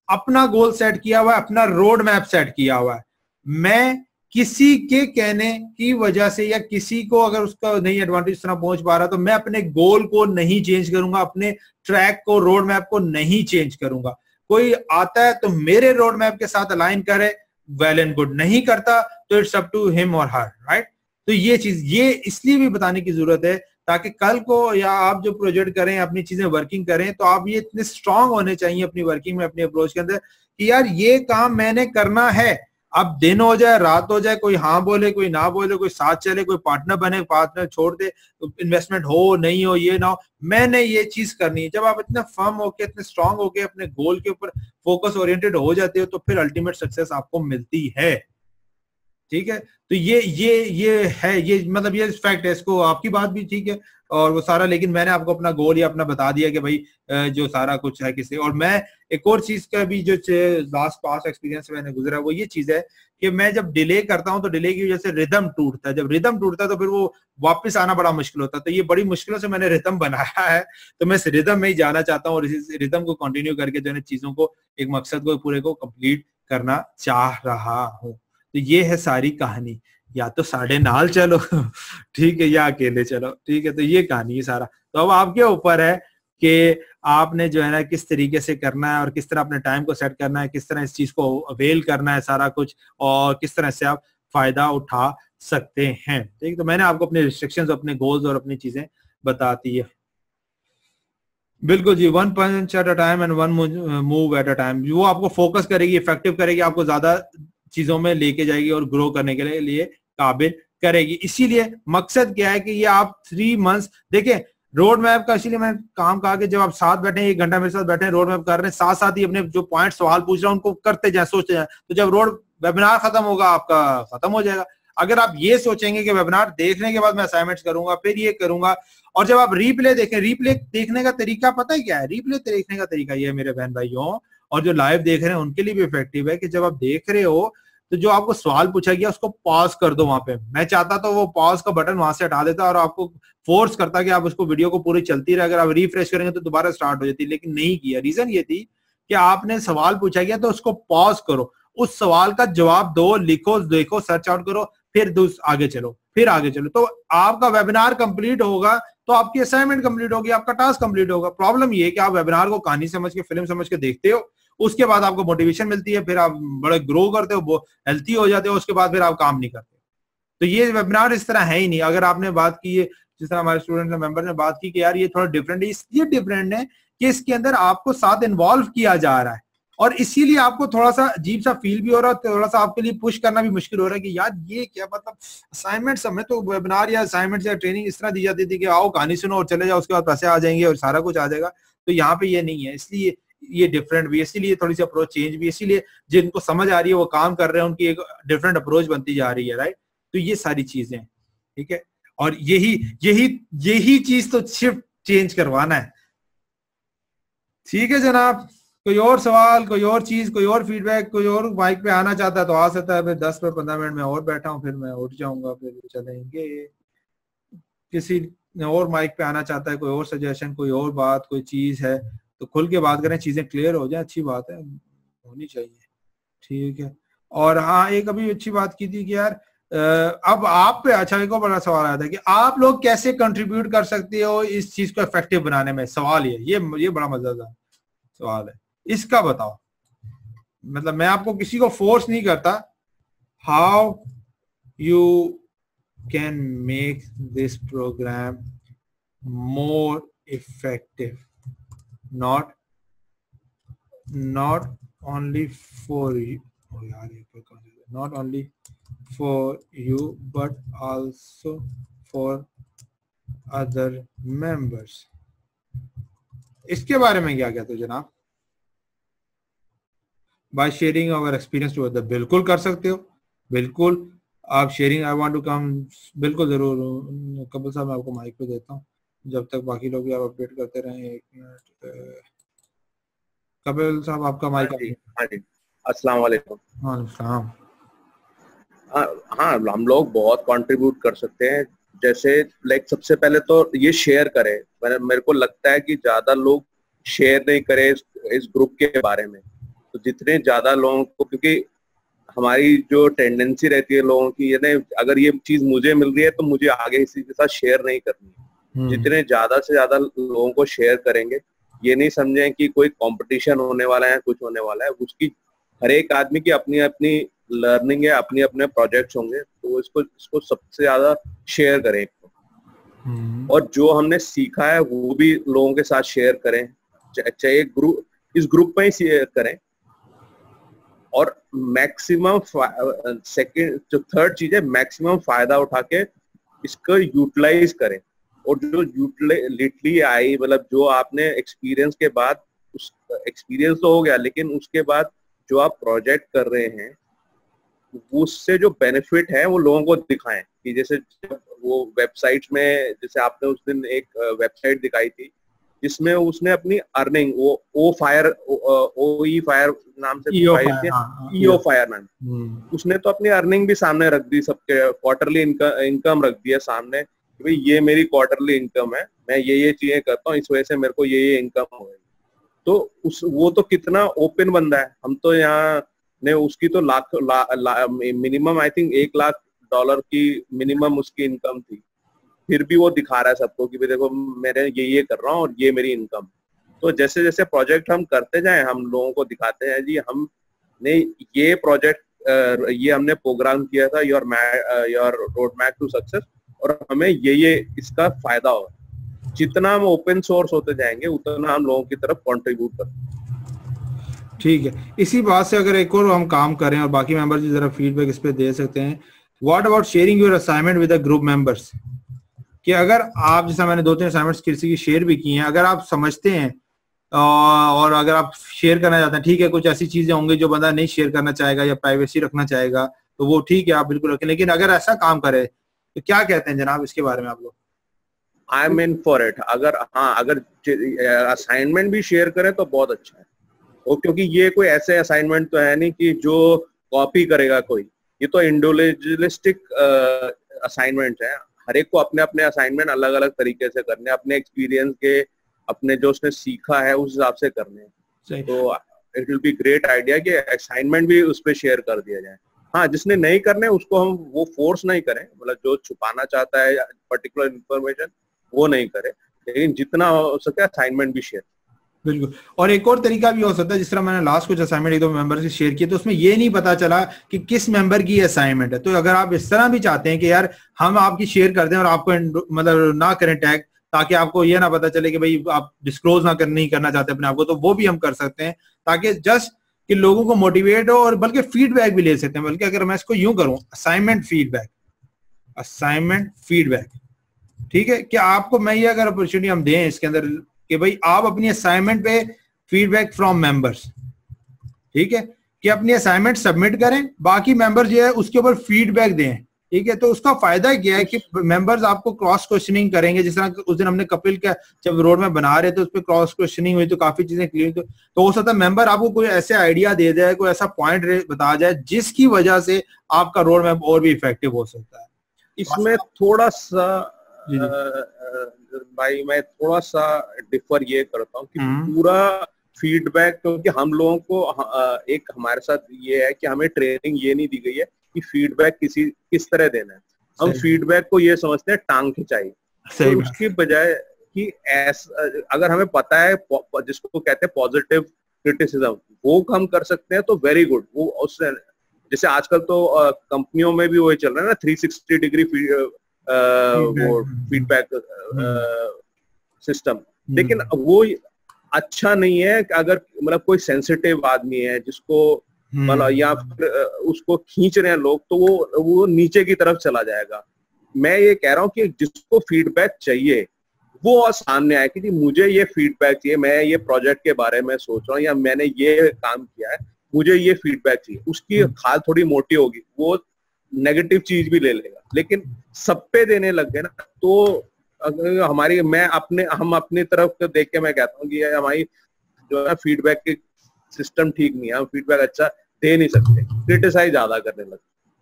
अपना गोल सेट किया हुआ है, अपना रोड मैप सेट किया हुआ है। मैं किसी के कहने की वजह से या किसी को अगर उसका नहीं एडवांटेज तरह पहुंच पा रहा तो मैं अपने गोल को नहीं चेंज करूंगा, अपने ट्रैक को, रोड मैप को नहीं चेंज करूंगा। कोई आता है तो मेरे रोड मैप के साथ अलाइन करे, वेल एंड गुड, नहीं करता तो इट्स अप टू हिम और हर, राइट। तो ये चीज ये इसलिए भी बताने की जरूरत है ताकि कल को या आप जो प्रोजेक्ट करें, अपनी चीजें वर्किंग करें, तो आप ये इतने स्ट्रांग होने चाहिए अपनी वर्किंग में, अपनी अप्रोच के अंदर कि यार ये काम मैंने करना है। अब दिन हो जाए, रात हो जाए, कोई हाँ बोले, कोई ना बोले, कोई साथ चले, कोई पार्टनर बने, पार्टनर छोड़ दे, तो इन्वेस्टमेंट हो नहीं हो, ये ना हो, मैंने ये चीज करनी है। जब आप इतने फर्म होके, इतने स्ट्रांग होके अपने गोल के ऊपर फोकस ओरिएंटेड हो जाते हो तो फिर अल्टीमेट सक्सेस आपको मिलती है। ठीक है, तो ये है, ये मतलब ये फैक्ट है। इसको आपकी बात भी ठीक है और वो सारा, लेकिन मैंने आपको अपना गोल या अपना बता दिया कि भाई जो सारा कुछ है किसी। और मैं एक और चीज का भी जो लास्ट पास्ट एक्सपीरियंस मैंने गुजरा वो ये चीज है कि मैं जब डिले करता हूं तो डिले की वजह से रिदम टूटता है। जब रिदम टूटता है तो फिर वो वापस आना बड़ा मुश्किल होता है। तो ये बड़ी मुश्किलों से मैंने रिदम बनाया है, तो मैं इस रिदम में ही जाना चाहता हूँ और इस रिदम को कंटिन्यू करके जो है चीजों को, एक मकसद को पूरे को कंप्लीट करना चाह रहा हूँ। तो ये है सारी कहानी। या तो साढ़े नाल चलो ठीक है, या अकेले चलो, ठीक है। तो ये कहानी है सारा। तो अब आपके ऊपर है कि आपने जो है ना किस तरीके से करना है और किस तरह अपने टाइम को सेट करना है, किस तरह इस चीज को अवेल करना है सारा कुछ, और किस तरह से आप फायदा उठा सकते हैं। ठीक, तो मैंने आपको अपने रिस्ट्रिक्शंस, अपने गोल्स और अपनी चीजें बताती है। बिल्कुल जी, 1 punch at a time and 1 move at a time. वो आपको फोकस करेगी, इफेक्टिव करेगी, आपको ज्यादा चीजों में लेके जाएगी और ग्रो करने के लिए काबिल करेगी। इसीलिए मकसद क्या है कि ये आप 3 मंथ्स देखें रोड मैप का। इसीलिए मैं काम कहा कि जब आप साथ बैठे, 1 घंटा मेरे साथ बैठे, रोड मैप कर रहे हैं, साथ साथ ही अपने जो पॉइंट सवाल पूछ रहे हैं उनको करते जाए, सोचते जाए। तो जब रोड वेबिनार खत्म होगा आपका खत्म हो जाएगा। अगर आप ये सोचेंगे कि वेबिनार देखने के बाद मैं असाइनमेंट्स करूंगा, फिर ये करूंगा, और जब आप रीप्ले देखें, रीप्ले देखने का तरीका पता है क्या है? रीप्ले देखने का तरीका ये है मेरे बहन भाइयों, और जो लाइव देख रहे हैं उनके लिए भी इफेक्टिव है कि जब आप देख रहे हो तो जो आपको सवाल पूछा गया उसको पॉज कर दो वहां पे। मैं चाहता तो वो पॉज का बटन वहां से हटा देता और आपको फोर्स करता कि आप उसको वीडियो को पूरी चलती रहे, अगर आप रिफ्रेश करेंगे तो दोबारा स्टार्ट हो जाती, लेकिन नहीं किया। रीजन ये थी कि आपने सवाल पूछा गया तो उसको पॉज करो, उस सवाल का जवाब दो, लिखो, देखो, सर्च आउट करो, फिर आगे चलो, फिर आगे चलो। तो आपका वेबिनार कंप्लीट होगा तो आपकी असाइनमेंट कंप्लीट होगी, आपका टास्क कंप्लीट होगा। प्रॉब्लम ये है कि आप वेबिनार को कहानी समझ के, फिल्म समझ के देखते हो, उसके बाद आपको मोटिवेशन मिलती है, फिर आप बड़े ग्रो करते हो, हेल्थी हो जाते हो, उसके बाद फिर आप काम नहीं करते। तो ये वेबिनार इस तरह है ही नहीं। अगर आपने बात की है, जिस तरह हमारे स्टूडेंट मेंबर ने बात की कि यार ये थोड़ा डिफरेंट है, इसलिए डिफरेंट है कि इसके अंदर आपको साथ इन्वॉल्व किया जा रहा है और इसीलिए आपको थोड़ा सा अजीब सा फील भी हो रहा है, थोड़ा सा आपके लिए पुश करना भी मुश्किल हो रहा है कि यार ये क्या, मतलब असाइनमेंट सब में तो वेबिनार या असाइनमेंट या ट्रेनिंग इस तरह दी जाती थी कि आओ कहानी सुनो और चले जाओ, उसके बाद पैसे आ जाएंगे और सारा कुछ आ जाएगा। तो यहाँ पे ये नहीं है, इसलिए ये डिफरेंट भी, इसीलिए थोड़ी सी अप्रोच चेंज भी, इसीलिए जिनको समझ आ रही है वो काम कर रहे हैं, उनकी एक डिफरेंट अप्रोच बनती जा रही है, राइट। तो ये सारी चीजें, ठीक है, और यही चीज तो शिफ्ट चेंज करवाना है। ठीक है जनाब, कोई और सवाल, कोई और चीज, कोई और फीडबैक, कोई और माइक पे आना चाहता है तो आ सकता है। फिर 10 से 15 मिनट में और बैठा हूँ, फिर मैं उठ जाऊंगा, फिर चलेंगे। किसी और माइक पे आना चाहता है, कोई और सजेशन, कोई और बात, कोई चीज है तो खुल के बात करें, चीजें क्लियर हो जाए, अच्छी बात है, होनी चाहिए। ठीक है, और हाँ एक अभी अच्छी बात की थी कि यार अब आप पे, अच्छा एक और बड़ा सवाल आया था कि आप लोग कैसे कंट्रीब्यूट कर सकते हो इस चीज को इफेक्टिव बनाने में। सवाल ये बड़ा मजेदार सवाल है, इसका बताओ। मतलब मैं आपको किसी को फोर्स नहीं करता, how you can make this program more effective, not only for you, not only for you but also for other members। इसके बारे में क्या कहते हो जनाब? By sharing our experience to other, बिल्कुल कर सकते हो, बिल्कुल आप sharing, I want to come, बिल्कुल जरूर। कपिल साहब मैं आपको माइक पे देता हूँ, जब तक बाकी लोग भी आप अपडेट करते रहें। 1 मिनट, कपिल साहब आपका माइक। हाँ जी, अस्सलाम वालेकुम। वालेकुम। हाँ, हम लोग बहुत कंट्रीब्यूट कर सकते हैं जैसे लाइक सबसे पहले तो ये शेयर करें। मेरे को लगता है कि ज्यादा लोग शेयर नहीं करें इस ग्रुप के बारे में। तो जितने ज्यादा लोगों को, क्योंकि हमारी जो टेंडेंसी रहती है लोगों की, ये नहीं, अगर ये चीज मुझे मिल रही है तो मुझे आगे किसी के साथ शेयर नहीं करनी। जितने ज्यादा से ज्यादा लोगों को शेयर करेंगे, ये नहीं समझें कि कोई कंपटीशन होने वाला है, कुछ होने वाला है। उसकी हर एक आदमी की अपनी अपनी लर्निंग है, अपने अपने प्रोजेक्ट्स होंगे, तो इसको सबसे ज्यादा शेयर करें। और जो हमने सीखा है वो भी लोगों के साथ शेयर करें, चाहे इस ग्रुप में ही शेयर करें। और मैक्सिमम सेकंड जो थर्ड चीज है, मैक्सिमम फायदा उठा के इसको यूटिलाइज करें। और जो यूटिलिटी आई, मतलब जो आपने एक्सपीरियंस के बाद, उस एक्सपीरियंस तो हो गया, लेकिन उसके बाद जो आप प्रोजेक्ट कर रहे हैं उससे जो बेनिफिट है वो लोगों को दिखाएं। कि जैसे वो वेबसाइट्स में, जैसे आपने उस दिन एक वेबसाइट दिखाई थी जिसमें उसने अपनी अर्निंग, वो ओ ई फायर नाम से, ईओ फायर नाम, उसने तो अपनी अर्निंग भी सामने रख दी, सबके क्वार्टरली इनकम रख दिया सामने कि भाई ये मेरी क्वार्टरली इनकम है, मैं ये चीजें करता हूँ, इस वजह से मेरे को ये इनकम हो गई। तो वो तो कितना ओपन बंदा है। हम तो यहाँ ने उसकी तो मिनिमम आई थिंक $1 लाख की मिनिमम उसकी इनकम थी, फिर भी वो दिखा रहा है सबको कि भाई देखो मेरे ये कर रहा हूँ और ये मेरी इनकम। तो जैसे जैसे प्रोजेक्ट हम करते जाएं, हम लोगों को दिखाते हैं जी हमने ये प्रोजेक्ट ये हमने प्रोग्राम किया था, your road map to success, और हमें ये इसका फायदा हो। जितना हम ओपन सोर्स होते जाएंगे उतना हम लोगों की तरफ कंट्रीब्यूट करते। ठीक है, इसी बात से अगर एक और हम काम करें और बाकी मेंबर्स की जरा फीडबैक इस पे दे सकते हैं। What about sharing your assignment with the group members? कि अगर आप, जैसा मैंने 2-3 असाइनमेंट्स किसी की शेयर भी की हैं, अगर आप समझते हैं और अगर आप शेयर करना चाहते हैं, ठीक है, कुछ ऐसी चीजें होंगी जो बंदा नहीं शेयर करना चाहेगा या प्राइवेसी रखना चाहेगा, तो वो ठीक है, आप बिल्कुल रखें। लेकिन अगर ऐसा काम करे तो क्या कहते हैं जनाब इसके बारे में आप लोग? I am in for it. अगर असाइनमेंट भी शेयर करें तो बहुत अच्छा है। और क्योंकि ये कोई ऐसे असाइनमेंट तो है नहीं कि जो कॉपी करेगा कोई, ये तो इंडिविजुअलिस्टिक असाइनमेंट है। हर एक को अपने अपने असाइनमेंट अलग अलग तरीके से करने, अपने एक्सपीरियंस के, अपने जो उसने सीखा है उस हिसाब से करने। तो it will be great idea कि असाइनमेंट भी उस पर शेयर कर दिया जाए। हाँ, जिसने नहीं करने उसको हम वो फोर्स नहीं करें, मतलब जो छुपाना चाहता है पर्टिकुलर इंफॉर्मेशन वो नहीं करे, लेकिन जितना हो सके असाइनमेंट भी शेयर। बिल्कुल। और एक और तरीका भी हो सकता है, जिस तरह मैंने लास्ट कुछ असाइनमेंट 1-2 मेंबर से शेयर किए, तो उसमें ये नहीं पता चला कि किस मेंबर की असाइनमेंट है। तो अगर आप इस तरह भी चाहते हैं कि यार हम आपकी शेयर कर दें और आपको मतलब ना करें टैग, ताकि आपको ये ना पता चले कि भाई आप डिस्क्लोज नहीं करना चाहते अपने आप को, तो वो भी हम कर सकते हैं, ताकि जस्ट कि लोगों को मोटिवेट हो और बल्कि फीडबैक भी ले सकते हैं। बल्कि अगर मैं इसको यूं करूं, असाइनमेंट फीडबैक, ठीक है, कि आपको मैं ये अगर अपॉर्चुनिटी हम दें इसके अंदर कि भाई आप अपनी असाइनमेंट पे फीडबैक फ्रॉम मेंबर्स, ठीक है, कि अपनी असाइनमेंट सबमिट करें, बाकी मेंबर्स जो है उसके ऊपर फीडबैक दें, ठीक है। तो उसका फायदा क्या है कि मेंबर्स आपको क्रॉस क्वेश्चनिंग करेंगे। जिस तरह उस दिन हमने कपिल का जब रोड में बना रहे थे उस पर क्रॉस क्वेश्चनिंग हुई तो काफी चीजें क्लियर। तो हो सकता है मेंबर आपको कोई ऐसे आइडिया दे जाए, कोई ऐसा पॉइंट बता जाए जिसकी वजह से आपका रोड मैप और भी इफेक्टिव हो सकता है। इसमें थोड़ा सा भाई मैं थोड़ा सा डिफर ये करता हूँ कि पूरा फीडबैक, क्योंकि हम लोगों को एक हमारे साथ ये है कि हमें ट्रेनिंग ये नहीं दी गई है कि फीडबैक किस तरह देना है। हम फीडबैक को ये समझते हैं टांग खिंचाई। तो उसकी बजाय कि अगर हमें पता है जिसको कहते हैं पॉजिटिव क्रिटिसिज्म, वो हम कर सकते हैं तो वेरी गुड। वो उससे जैसे आजकल तो कंपनियों में भी वही चल रहा है ना, 360 डिग्री वो फीडबैक सिस्टम। लेकिन वो अच्छा नहीं है कि अगर मतलब कोई सेंसिटिव आदमी है जिसको मतलब या फिर उसको खींच रहे हैं लोग, तो वो नीचे की तरफ चला जाएगा। मैं ये कह रहा हूँ कि जिसको फीडबैक चाहिए वो सामने आए कि जी मुझे ये फीडबैक चाहिए, मैं ये प्रोजेक्ट के बारे में सोच रहा हूँ या मैंने ये काम किया है, मुझे ये फीडबैक चाहिए। उसकी खाल थोड़ी मोटी होगी, वो नेगेटिव चीज भी ले लेगा। लेकिन सब पे देने लग गए ना, तो हमारी हम अपनी तरफ देख के मैं कहता हूँ कि हमारी जो है फीडबैक की सिस्टम ठीक नहीं है, हम फीडबैक अच्छा दे नहीं सकते, क्रिटिसाइज ज्यादा करने लगे।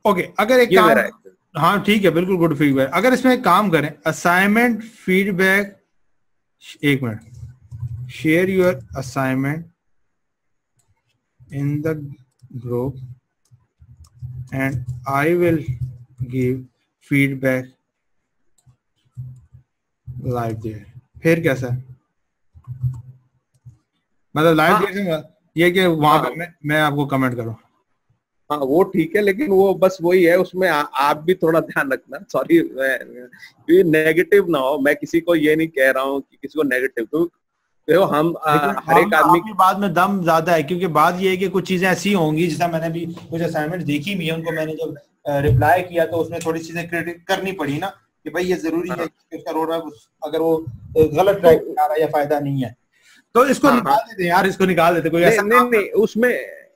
ओके, अगर एक हाँ ठीक है, बिल्कुल गुड फीडबैक। अगर इसमें एक काम करें, असाइनमेंट फीडबैक, एक minute, share your assignment in the group and I will give feedback live there, फिर कैसा है? मतलब लाइव देयर ये कि वहां पे मैं आपको कमेंट करूं? हाँ वो ठीक है, लेकिन वो बस वही है, उसमें आप भी थोड़ा ध्यान रखना। सॉरी, नेगेटिव ना हो, मैं किसी को ये नहीं कह रहा हूँ कि किसी को नेगेटिव, तो हम हर एक आदमी की बात में दम ज्यादा है, क्योंकि बात ये है कि कुछ चीजें ऐसी होंगी, जैसा मैंने भी कुछ असाइनमेंट देखी भी है, उनको मैंने जब रिप्लाई किया तो उसमें थोड़ी चीजें क्रिटिक करनी पड़ी ना, कि भाई ये जरूरी है कि उसका रोड मैप अगर वो गलत ट्रैक पे आ रहा है या फायदा नहीं है, तो इसको निकाल देते यार, इसको निकाल देते। कोई ऐसा नहीं उसमें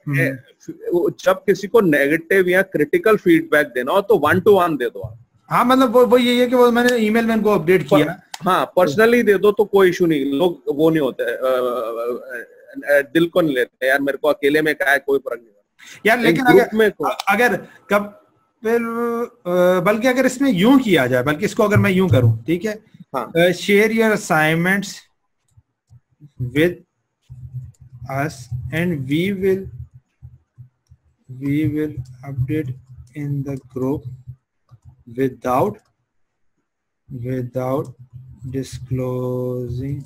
जब किसी को नेगेटिव या क्रिटिकल फीडबैक देना हो तो 1-to-1 दे दो आप। हाँ मतलब वो यही है कि वो मैंने ईमेल में इनको अपडेट किया। हाँ पर्सनली दे दो तो कोई इशू नहीं, लोग वो नहीं होते, दिल को नहीं लेते यार, मेरे को अकेले में क्या है, कोई फर्क नहीं यार। लेकिन अगर कब फिर बल्कि अगर इसमें यूं किया जाए, बल्कि इसको अगर मैं यूं करूं, ठीक है, share your assignments with us and we will update in the group without disclosing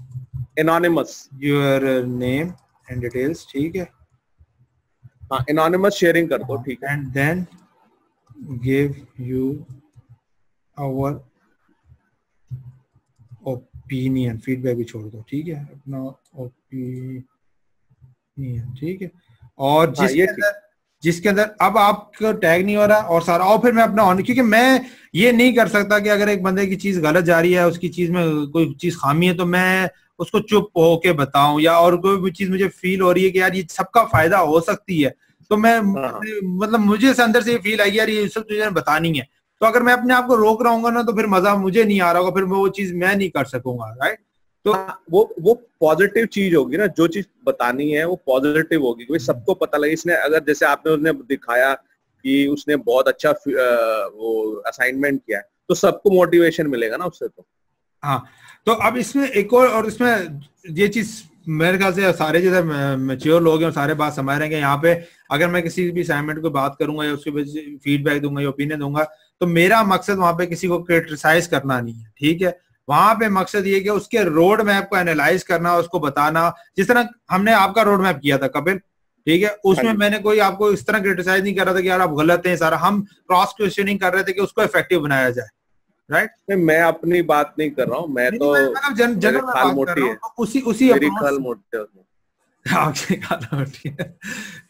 anonymous your name and details, ठीक है? हाँ anonymous sharing कर दो, ठीक है। and then give you our opinion, feedback भी छोड़ दो, ठीक है, अपना opinion, ठीक है। और जिसके अंदर अब आपका टैग नहीं हो रहा और सारा, और फिर मैं अपना ऑन, क्योंकि मैं ये नहीं कर सकता कि अगर एक बंदे की चीज गलत जा रही है, उसकी चीज में कोई चीज खामी है, तो मैं उसको चुप होके बताऊं, या और कोई भी चीज मुझे फील हो रही है कि यार ये सबका फायदा हो सकती है, तो मैं मतलब मुझे अंदर से ये फील आई यार ये सब चीजें बतानी है, तो अगर मैं अपने आप को रोक रहूंगा ना, तो फिर मजा मुझे नहीं आ रहा होगा, फिर वो चीज मैं नहीं कर सकूंगा, राइट? तो वो पॉजिटिव चीज होगी ना, जो चीज बतानी है वो पॉजिटिव होगी, क्योंकि सबको पता लगे। इसने अगर जैसे आपने उसने दिखाया कि उसने बहुत अच्छा वो असाइनमेंट किया है, तो सबको मोटिवेशन मिलेगा ना उससे। तो हाँ, तो अब इसमें एक और इसमें ये चीज मेरे ख्याल से सारे जैसे मैच्योर लोग हैं सारे बात समझ रहे हैं कि यहाँ पे अगर मैं किसी भी असाइनमेंट को बात करूंगा या उसके फीडबैक दूंगा या ओपिनियन दूंगा, तो मेरा मकसद वहां पे किसी को क्रिटिसाइज करना नहीं है, ठीक है? वहां पे मकसद ये कि उसके रोड मैप को एनालाइज करना, उसको बताना, जिस तरह हमने आपका रोड मैप किया था कपिल, ठीक है? उसमें मैंने कोई आपको इस तरह क्रिटिसाइज नहीं कर रहा था कि यार आप गलत हैं सारा, हम क्रॉस क्वेश्चनिंग कर रहे थे कि उसको इफेक्टिव बनाया जाए, राइट? मैं अपनी बात नहीं कर रहा हूँ, मैं तो जनरल बात कर रहा हूँ, उसी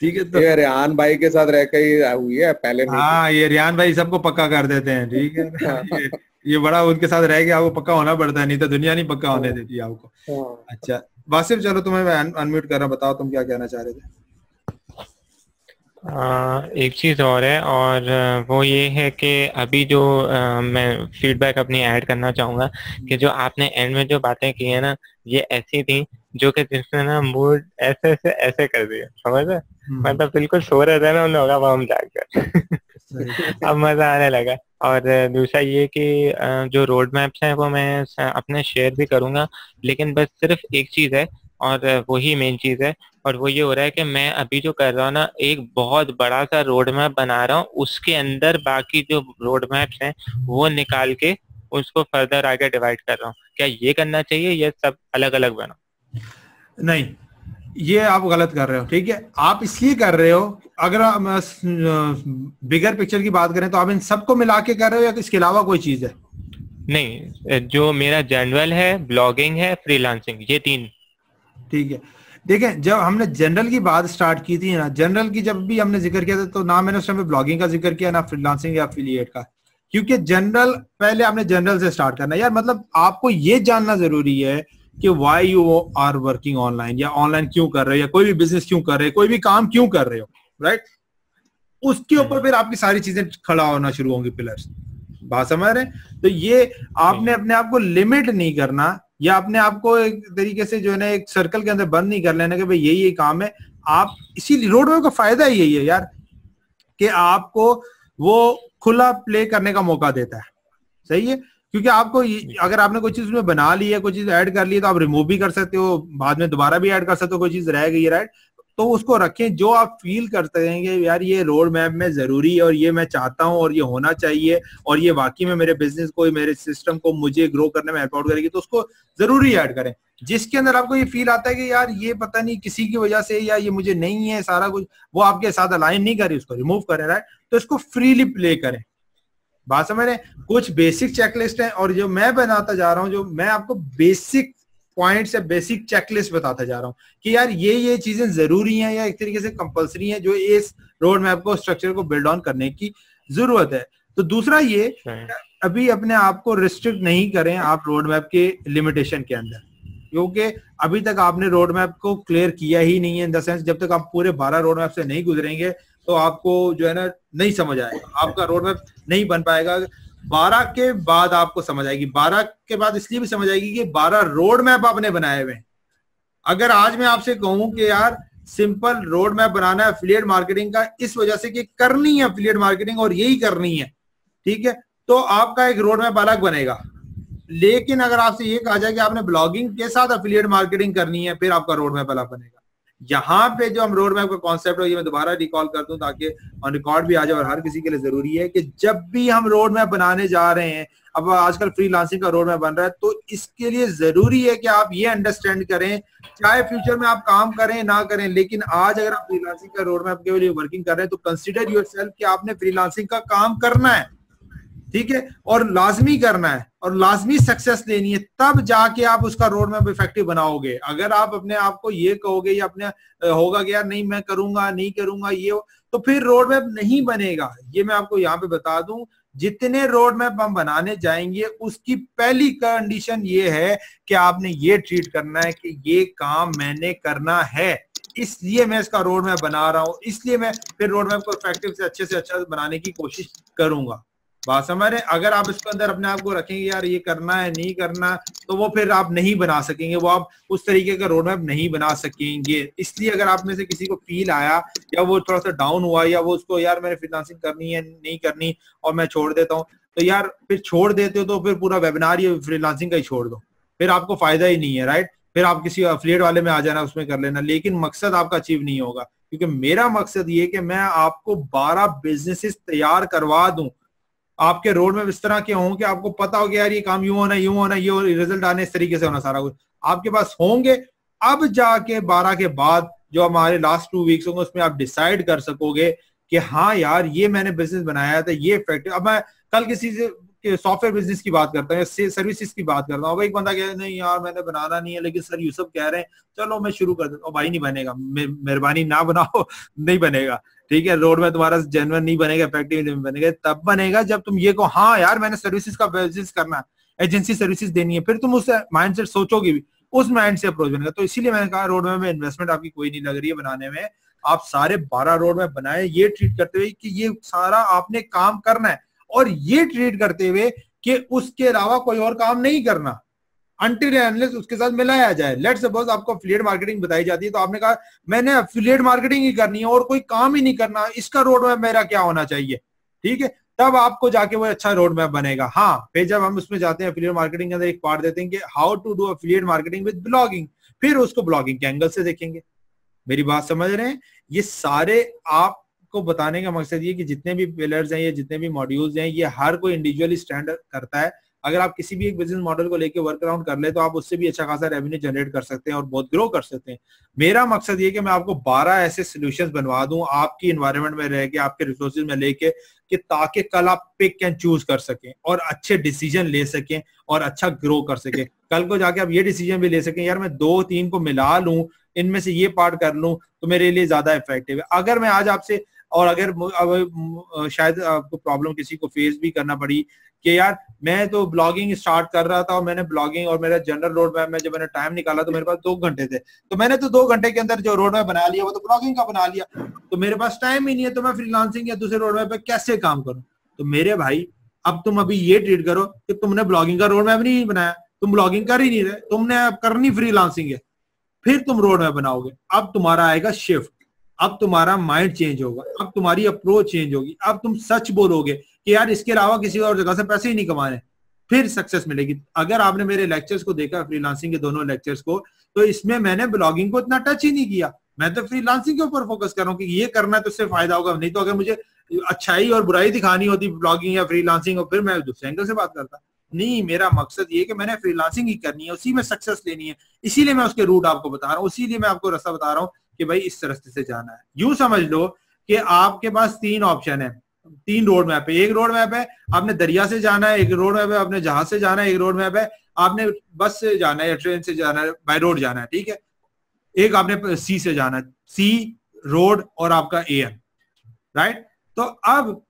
ठीक है। तो रेहान भाई के साथ रह के हुई है पहले। हाँ, ये रेहान भाई सबको पक्का कर देते हैं, ठीक है? ये बड़ा उनके साथ रह के आपको पक्का होना पड़ता है, नहीं तो दुनिया नहीं पक्का होने देती आपको। अच्छा वासिफ, चलो तुम्हें मैं अनम्यूट कर रहा हूं, बताओ तुम क्या कहना चाह रहे थे? एक चीज़ और है, और वो ये है कि अभी जो मैं फीडबैक अपनी ऐड करना चाहूँगा कि जो आपने एंड में जो बातें की है ना, ये ऐसी थी जो कि जिसने ना मूड ऐसे कर दिया, समझ रहे? मतलब बिल्कुल सो रहे थे ना उन लोग, अब हम जाकर अब मजा आने लगा। और दूसरा ये कि जो रोड मैप्स हैं वो मैं अपने शेयर भी करूँगा, लेकिन बस सिर्फ एक चीज़ है और वही मेन चीज़ है, और वो ये हो रहा है कि मैं अभी जो कर रहा हूँ ना, एक बहुत बड़ा सा रोड मैप बना रहा हूँ, उसके अंदर बाकी जो रोड मैप्स हैं वो निकाल के उसको फर्दर आगे डिवाइड कर रहा हूँ। क्या ये करना चाहिए, ये सब अलग अलग बना? नहीं, ये आप गलत कर रहे हो, ठीक है? आप इसलिए कर रहे हो, अगर बिगर पिक्चर की बात करें तो आप इन सबको मिला के कर रहे हो या इसके अलावा कोई चीज है? नहीं, जो मेरा जनरल है, ब्लॉगिंग है, फ्रीलांसिंग, ये तीन। ठीक है, देखें जब हमने जनरल की बात स्टार्ट की थी ना, जनरल की जब भी हमने जिक्र किया था, तो ना मैंने उस समय ब्लॉगिंग का जिक्र किया, ना फ्रीलांसिंग या एफिलिएट का, क्योंकि जनरल पहले आपने जनरल से स्टार्ट करना है यार। मतलब आपको ये जानना जरूरी है कि why you are working online, या ऑनलाइन क्यों कर रहे हो, या कोई भी बिजनेस क्यों कर रहे हो, कोई भी काम क्यों कर रहे हो, राइट? उसके ऊपर फिर आपकी सारी चीजें खड़ा होना शुरू होंगी, पिलर्स। बात समझ रहे हैं? तो ये आपने अपने आप को लिमिट नहीं करना, या अपने आप को एक तरीके से जो है ना एक सर्कल के अंदर बंद नहीं कर लेना कि भाई यही काम है। आप इसीलिए रोड मैप का फायदा यही है यार, कि आपको वो खुला प्ले करने का मौका देता है। सही है, क्योंकि आपको अगर आपने कोई चीज उसमें बना ली है, कोई चीज ऐड कर ली है, तो आप रिमूव भी कर सकते हो, बाद में दोबारा भी ऐड कर सकते हो, कोई चीज रह गई है, राइट। तो उसको रखें जो आप फील करते हैं कि यार ये रोड मैप में जरूरी है और ये मैं चाहता हूँ और ये होना चाहिए और ये वाकई में मेरे बिजनेस को, मेरे सिस्टम को, मुझे ग्रो करने में हेल्प आउट करेगी, तो उसको जरूरी ऐड करें। जिसके अंदर आपको ये फील आता है कि यार ये पता नहीं किसी की वजह से या ये मुझे नहीं है सारा कुछ, वो आपके साथ अलाइन नहीं करे, उसको रिमूव करें, राइट। तो इसको फ्रीली प्ले करें। बात समझ रहे हैं? कुछ बेसिक चेकलिस्ट है और जो मैं बनाता जा रहा हूँ, जो मैं आपको बेसिक पॉइंट्स या बेसिक चेकलिस्ट बताता जा रहा हूँ कि यार ये चीजें जरूरी हैं या एक तरीके से कंपलसरी हैं जो इस रोड मैप को, स्ट्रक्चर को बिल्ड ऑन करने की जरूरत है। तो दूसरा ये, अभी अपने आप को रिस्ट्रिक्ट नहीं करें आप रोड मैप के लिमिटेशन के अंदर, क्योंकि अभी तक आपने रोड मैप को क्लियर किया ही नहीं है। इन द सेंस जब तक आप पूरे 12 रोड मैप से नहीं गुजरेंगे तो आपको जो है ना नहीं समझ आएगा, आपका रोड मैप नहीं बन पाएगा। 12 के बाद आपको समझ आएगी। 12 के बाद इसलिए भी समझ आएगी कि 12 रोड मैप आपने बनाए हुए हैं। अगर आज मैं आपसे कहूं कि यार सिंपल रोड मैप बनाना है एफिलिएट मार्केटिंग का, इस वजह से कि करनी है एफिलिएट मार्केटिंग और यही करनी है, ठीक है, तो आपका एक रोड मैप अलग बनेगा। लेकिन अगर आपसे ये कहा जाए कि आपने ब्लॉगिंग के साथ एफिलिएट मार्केटिंग करनी है, फिर आपका रोड मैप अलग बनेगा। यहाँ पे जो हम रोड मैप का कॉन्सेप्ट है, ये मैं दोबारा रिकॉल कर दूं ताकि ऑन रिकॉर्ड भी आ जाए, और हर किसी के लिए जरूरी है कि जब भी हम रोड मैप बनाने जा रहे हैं, अब आजकल फ्रीलांसिंग का रोड मैप बन रहा है, तो इसके लिए जरूरी है कि आप ये अंडरस्टैंड करें, चाहे फ्यूचर में आप काम करें ना करें, लेकिन आज अगर आप फ्रीलांसिंग का रोड मैप के लिए वर्किंग कर रहे हैं तो कंसिडर योरसेल्फ कि आपने फ्रीलांसिंग का काम करना है, ठीक है, और लाजमी करना है और लाजमी सक्सेस लेनी है, तब जाके आप उसका रोड मैप इफेक्टिव बनाओगे। अगर आप अपने आप को ये कहोगे या अपने होगा कि यार नहीं मैं करूंगा नहीं करूंगा ये, तो फिर रोड मैप नहीं बनेगा। ये मैं आपको यहाँ पे बता दूं, जितने रोड मैप हम बनाने जाएंगे उसकी पहली कंडीशन ये है कि आपने ये ट्रीट करना है कि ये काम मैंने करना है, इसलिए मैं इसका रोड मैप बना रहा हूं, इसलिए मैं फिर रोड मैप को इफेक्टिव से अच्छा बनाने की कोशिश करूंगा। बात समझ रहे? अगर आप इसके अंदर अपने आप को रखेंगे यार ये करना है नहीं करना, तो वो फिर आप नहीं बना सकेंगे, वो आप उस तरीके का रोड मैप नहीं बना सकेंगे। इसलिए अगर आप में से किसी को फील आया या वो थोड़ा सा डाउन हुआ या वो उसको यार मैंने फ्रीलांसिंग करनी है नहीं करनी और मैं छोड़ देता हूँ, तो यार फिर छोड़ देते हो तो फिर पूरा वेबिनार ये फ्रीलांसिंग का ही छोड़ दो, फिर आपको फायदा ही नहीं है, राइट। फिर आप किसी एफिलिएट वाले में आ जाना, उसमें कर लेना, लेकिन मकसद आपका अचीव नहीं होगा। क्योंकि मेरा मकसद ये कि मैं आपको 12 बिजनेसेस तैयार करवा दूं, आपके रोड में इस तरह के हों कि आपको पता हो कि यार ये काम यूं होना ये रिजल्ट आने इस तरीके से होना, सारा कुछ आपके पास होंगे। अब जाके 12 के बाद जो हमारे लास्ट 2 वीक्स होंगे उसमें आप डिसाइड कर सकोगे कि हाँ यार ये मैंने बिजनेस बनाया था, ये इफेक्टिव। अब मैं कल किसी से सॉफ्टवेयर बिजनेस की बात करता हूँ, सर्विसेज की बात करता हूँ, एक बंदा कह नहीं यार मैंने बनाना नहीं है, लेकिन सर यूसुफ कह रहे हैं चलो मैं शुरू कर देता हूँ। भाई नहीं बनेगा, मेहरबानी ना बनाओ, नहीं बनेगा, ठीक है। रोड में तुम्हारा जेन्युइन नहीं बनेगा, इफेक्टिव नहीं बनेगा, तब बनेगा जब तुम ये कहो हाँ यार मैंने सर्विसेज का बिजनेस करना है, एजेंसी सर्विसेज देनी है, फिर तुम उस माइंडसेट सोचोगे भी, उस माइंड से अप्रोच बनेगा। तो इसीलिए मैंने कहा रोड मैप में इन्वेस्टमेंट आपकी कोई नहीं लग रही है बनाने में, आप सारे 12 रोड मैप बनाए ये ट्रीट करते हुए कि ये सारा आपने काम करना है, और ये ट्रीट करते हुए कि उसके अलावा कोई और काम नहीं करना अनटिल अनलेस उसके साथ मिलाया जाए। लेट्स सपोज आपको एफिलिएट मार्केटिंग बताई जाती है, तो आपने कहा मैंने एफिलिएट मार्केटिंग ही करनी है और कोई काम ही नहीं करना, इसका रोड मैप मेरा क्या होना चाहिए, ठीक है, तब आपको जाके वो अच्छा रोड मैप बनेगा। हाँ, फिर जब हम उसमें जाते हैं एफिलिएट मार्केटिंग के अंदर एक पार्ट देते हैं कि how to do affiliate marketing with blogging, फिर उसको ब्लॉगिंग के एंगल से देखेंगे। मेरी बात समझ रहे हैं? ये सारे आपको बताने का मकसद ये कि जितने भी पिलर्स हैं, ये जितने भी मॉड्यूल्स हैं, ये हर कोई इंडिविजुअली स्टैंड करता है। अगर आप किसी भी एक बिजनेस मॉडल को लेके वर्क अराउंड कर ले तो आप उससे भी अच्छा खासा रेवेन्यू जनरेट कर सकते हैं और बहुत ग्रो कर सकते हैं। मेरा मकसद ये कि मैं आपको 12 ऐसे सॉल्यूशंस बनवा दूं आपकी एनवायरनमेंट में रह के, आपके रिसोर्सेज में लेके, कि ताकि कल आप पिक एंड चूज कर सकें और अच्छे डिसीजन ले सकें और अच्छा ग्रो कर सकें। कल को जाके आप ये डिसीजन भी ले सकें यार मैं 2-3 को मिला लूं, इनमें से ये पार्ट कर लूं तो मेरे लिए ज्यादा इफेक्टिव है। अगर मैं आज आपसे, और अगर शायद आपको प्रॉब्लम किसी को फेस भी करना पड़ी कि यार मैं तो ब्लॉगिंग स्टार्ट कर रहा था और मैंने ब्लॉगिंग और मेरा जनरल रोड मैप में जब मैंने टाइम निकाला तो मेरे पास 2 घंटे थे, तो मैंने तो 2 घंटे के अंदर जो रोड मैप बना लिया वो तो ब्लॉगिंग का बना लिया, तो मेरे पास टाइम ही नहीं है, तो मैं फ्रीलांसिंग या दूसरे रोड मैप पे कैसे काम करूं? तो मेरे भाई अब तुम अभी ये ट्रीट करो कि तुमने ब्लॉगिंग का रोड मैप नहीं बनाया, तुम ब्लॉगिंग कर ही नहीं रहे, तुमने अब करनी फ्रीलांसिंग है, फिर तुम रोड मैप बनाओगे। अब तुम्हारा आएगा शिफ्ट, अब तुम्हारा माइंड चेंज होगा, अब तुम्हारी अप्रोच चेंज होगी, अब तुम सच बोलोगे कि यार इसके अलावा किसी और जगह से पैसे ही नहीं कमाने, फिर सक्सेस मिलेगी। अगर आपने मेरे लेक्चर्स को देखा, फ्रीलांसिंग के दोनों लेक्चर्स को, तो इसमें मैंने ब्लॉगिंग को इतना टच ही नहीं किया। मैं तो फ्रीलांसिंग के ऊपर फोकस कर रहा हूँ कि ये करना है तो उससे फायदा होगा। नहीं तो अगर मुझे अच्छाई और बुराई दिखानी होती ब्लॉगिंग या फ्रीलांसिंग, और फिर मैं दूसरे एंगल से बात करता। नहीं, मेरा मकसद ये कि मैंने फ्रीलांसिंग ही करनी है, उसी में सक्सेस लेनी है, इसीलिए मैं उसके रूट आपको बता रहा हूँ, इसीलिए मैं आपको रास्ता बता रहा हूँ कि भाई इस रास्ते से जाना है। यूं समझ लो कि आपके पास 3 ऑप्शन है, 3 रोड मैप है। एक रोड मैप है आपने दरिया से जाना है, एक रोड मैप है आपने जहाज से जाना है, एक रोड मैप है आपने बस से जाना है या ट्रेन से जाना है, बाय रोड जाना है, ठीक है। एक आपने सी से जाना है, सी रोड और आपका एयर, राइट। तो अब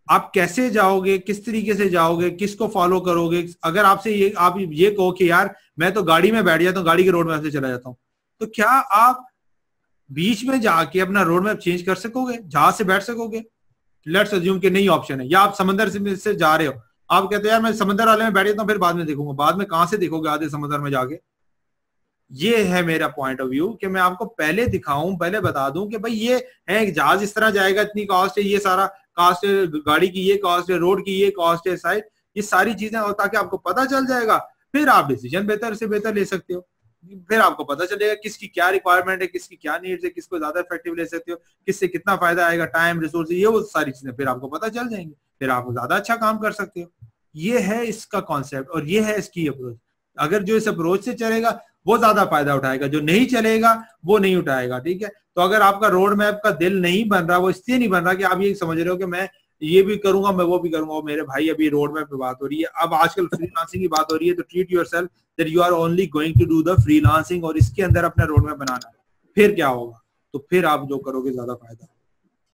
आप कैसे जाओगे, किस तरीके से जाओगे, किसको फॉलो करोगे? अगर आपसे आप ये कहो कि यार मैं तो गाड़ी में बैठ जाता हूँ, गाड़ी के रोड मैप से चला जाता हूँ, तो क्या आप बीच में जाके अपना रोड मैप चेंज कर सकोगे? जहाज से बैठ सकोगे? लेट्स अज्यूम कि नहीं ऑप्शन है। या आप समंदर से जा रहे हो, आप कहते हो यार मैं समंदर वाले में बैठ जाता हूँ, फिर बाद में देखूंगा। बाद में कहां से देखोगे आधे समंदर में जाके? ये है मेरा पॉइंट ऑफ व्यू कि मैं आपको पहले दिखाऊं, पहले बता दूं कि भाई ये है जहाज इस तरह जाएगा, इतनी कॉस्ट है, ये सारा कॉस्ट है, गाड़ी की ये कॉस्ट है, रोड की ये कॉस्ट है, साइड ये सारी चीजें, और ताकि आपको पता चल जाएगा, फिर आप डिसीजन बेहतर से बेहतर ले सकते हो। फिर आपको पता चलेगा किसकी क्या रिक्वायरमेंट है, किसकी क्या नीड्स है, किसको ज्यादा इफेक्टिव ले सकते हो, किससे कितना फायदा आएगा, टाइम, रिसोर्स, ये वो सारी चीजें फिर आपको पता चल जाएंगी, फिर आप ज्यादा अच्छा काम कर सकते हो। ये है इसका कॉन्सेप्ट और ये है इसकी अप्रोच। अगर जो इस अप्रोच से चलेगा वो ज्यादा फायदा उठाएगा, जो नहीं चलेगा वो नहीं उठाएगा, ठीक है। तो अगर आपका रोड मैप का दिल नहीं बन रहा, वो इसलिए नहीं बन रहा कि आप ये समझ रहे हो कि मैं ये भी करूंगा, मैं वो भी करूंगा। मेरे भाई अभी रोड मैप पे बात हो रही है, अब आजकल फ्रीलांसिंग की बात हो रही है, तो treat yourself that you are only going to do the freelancing और इसके अंदर अपना रोड मैप बनाना। फिर क्या होगा? तो फिर आप जो करोगे ज्यादा फायदा।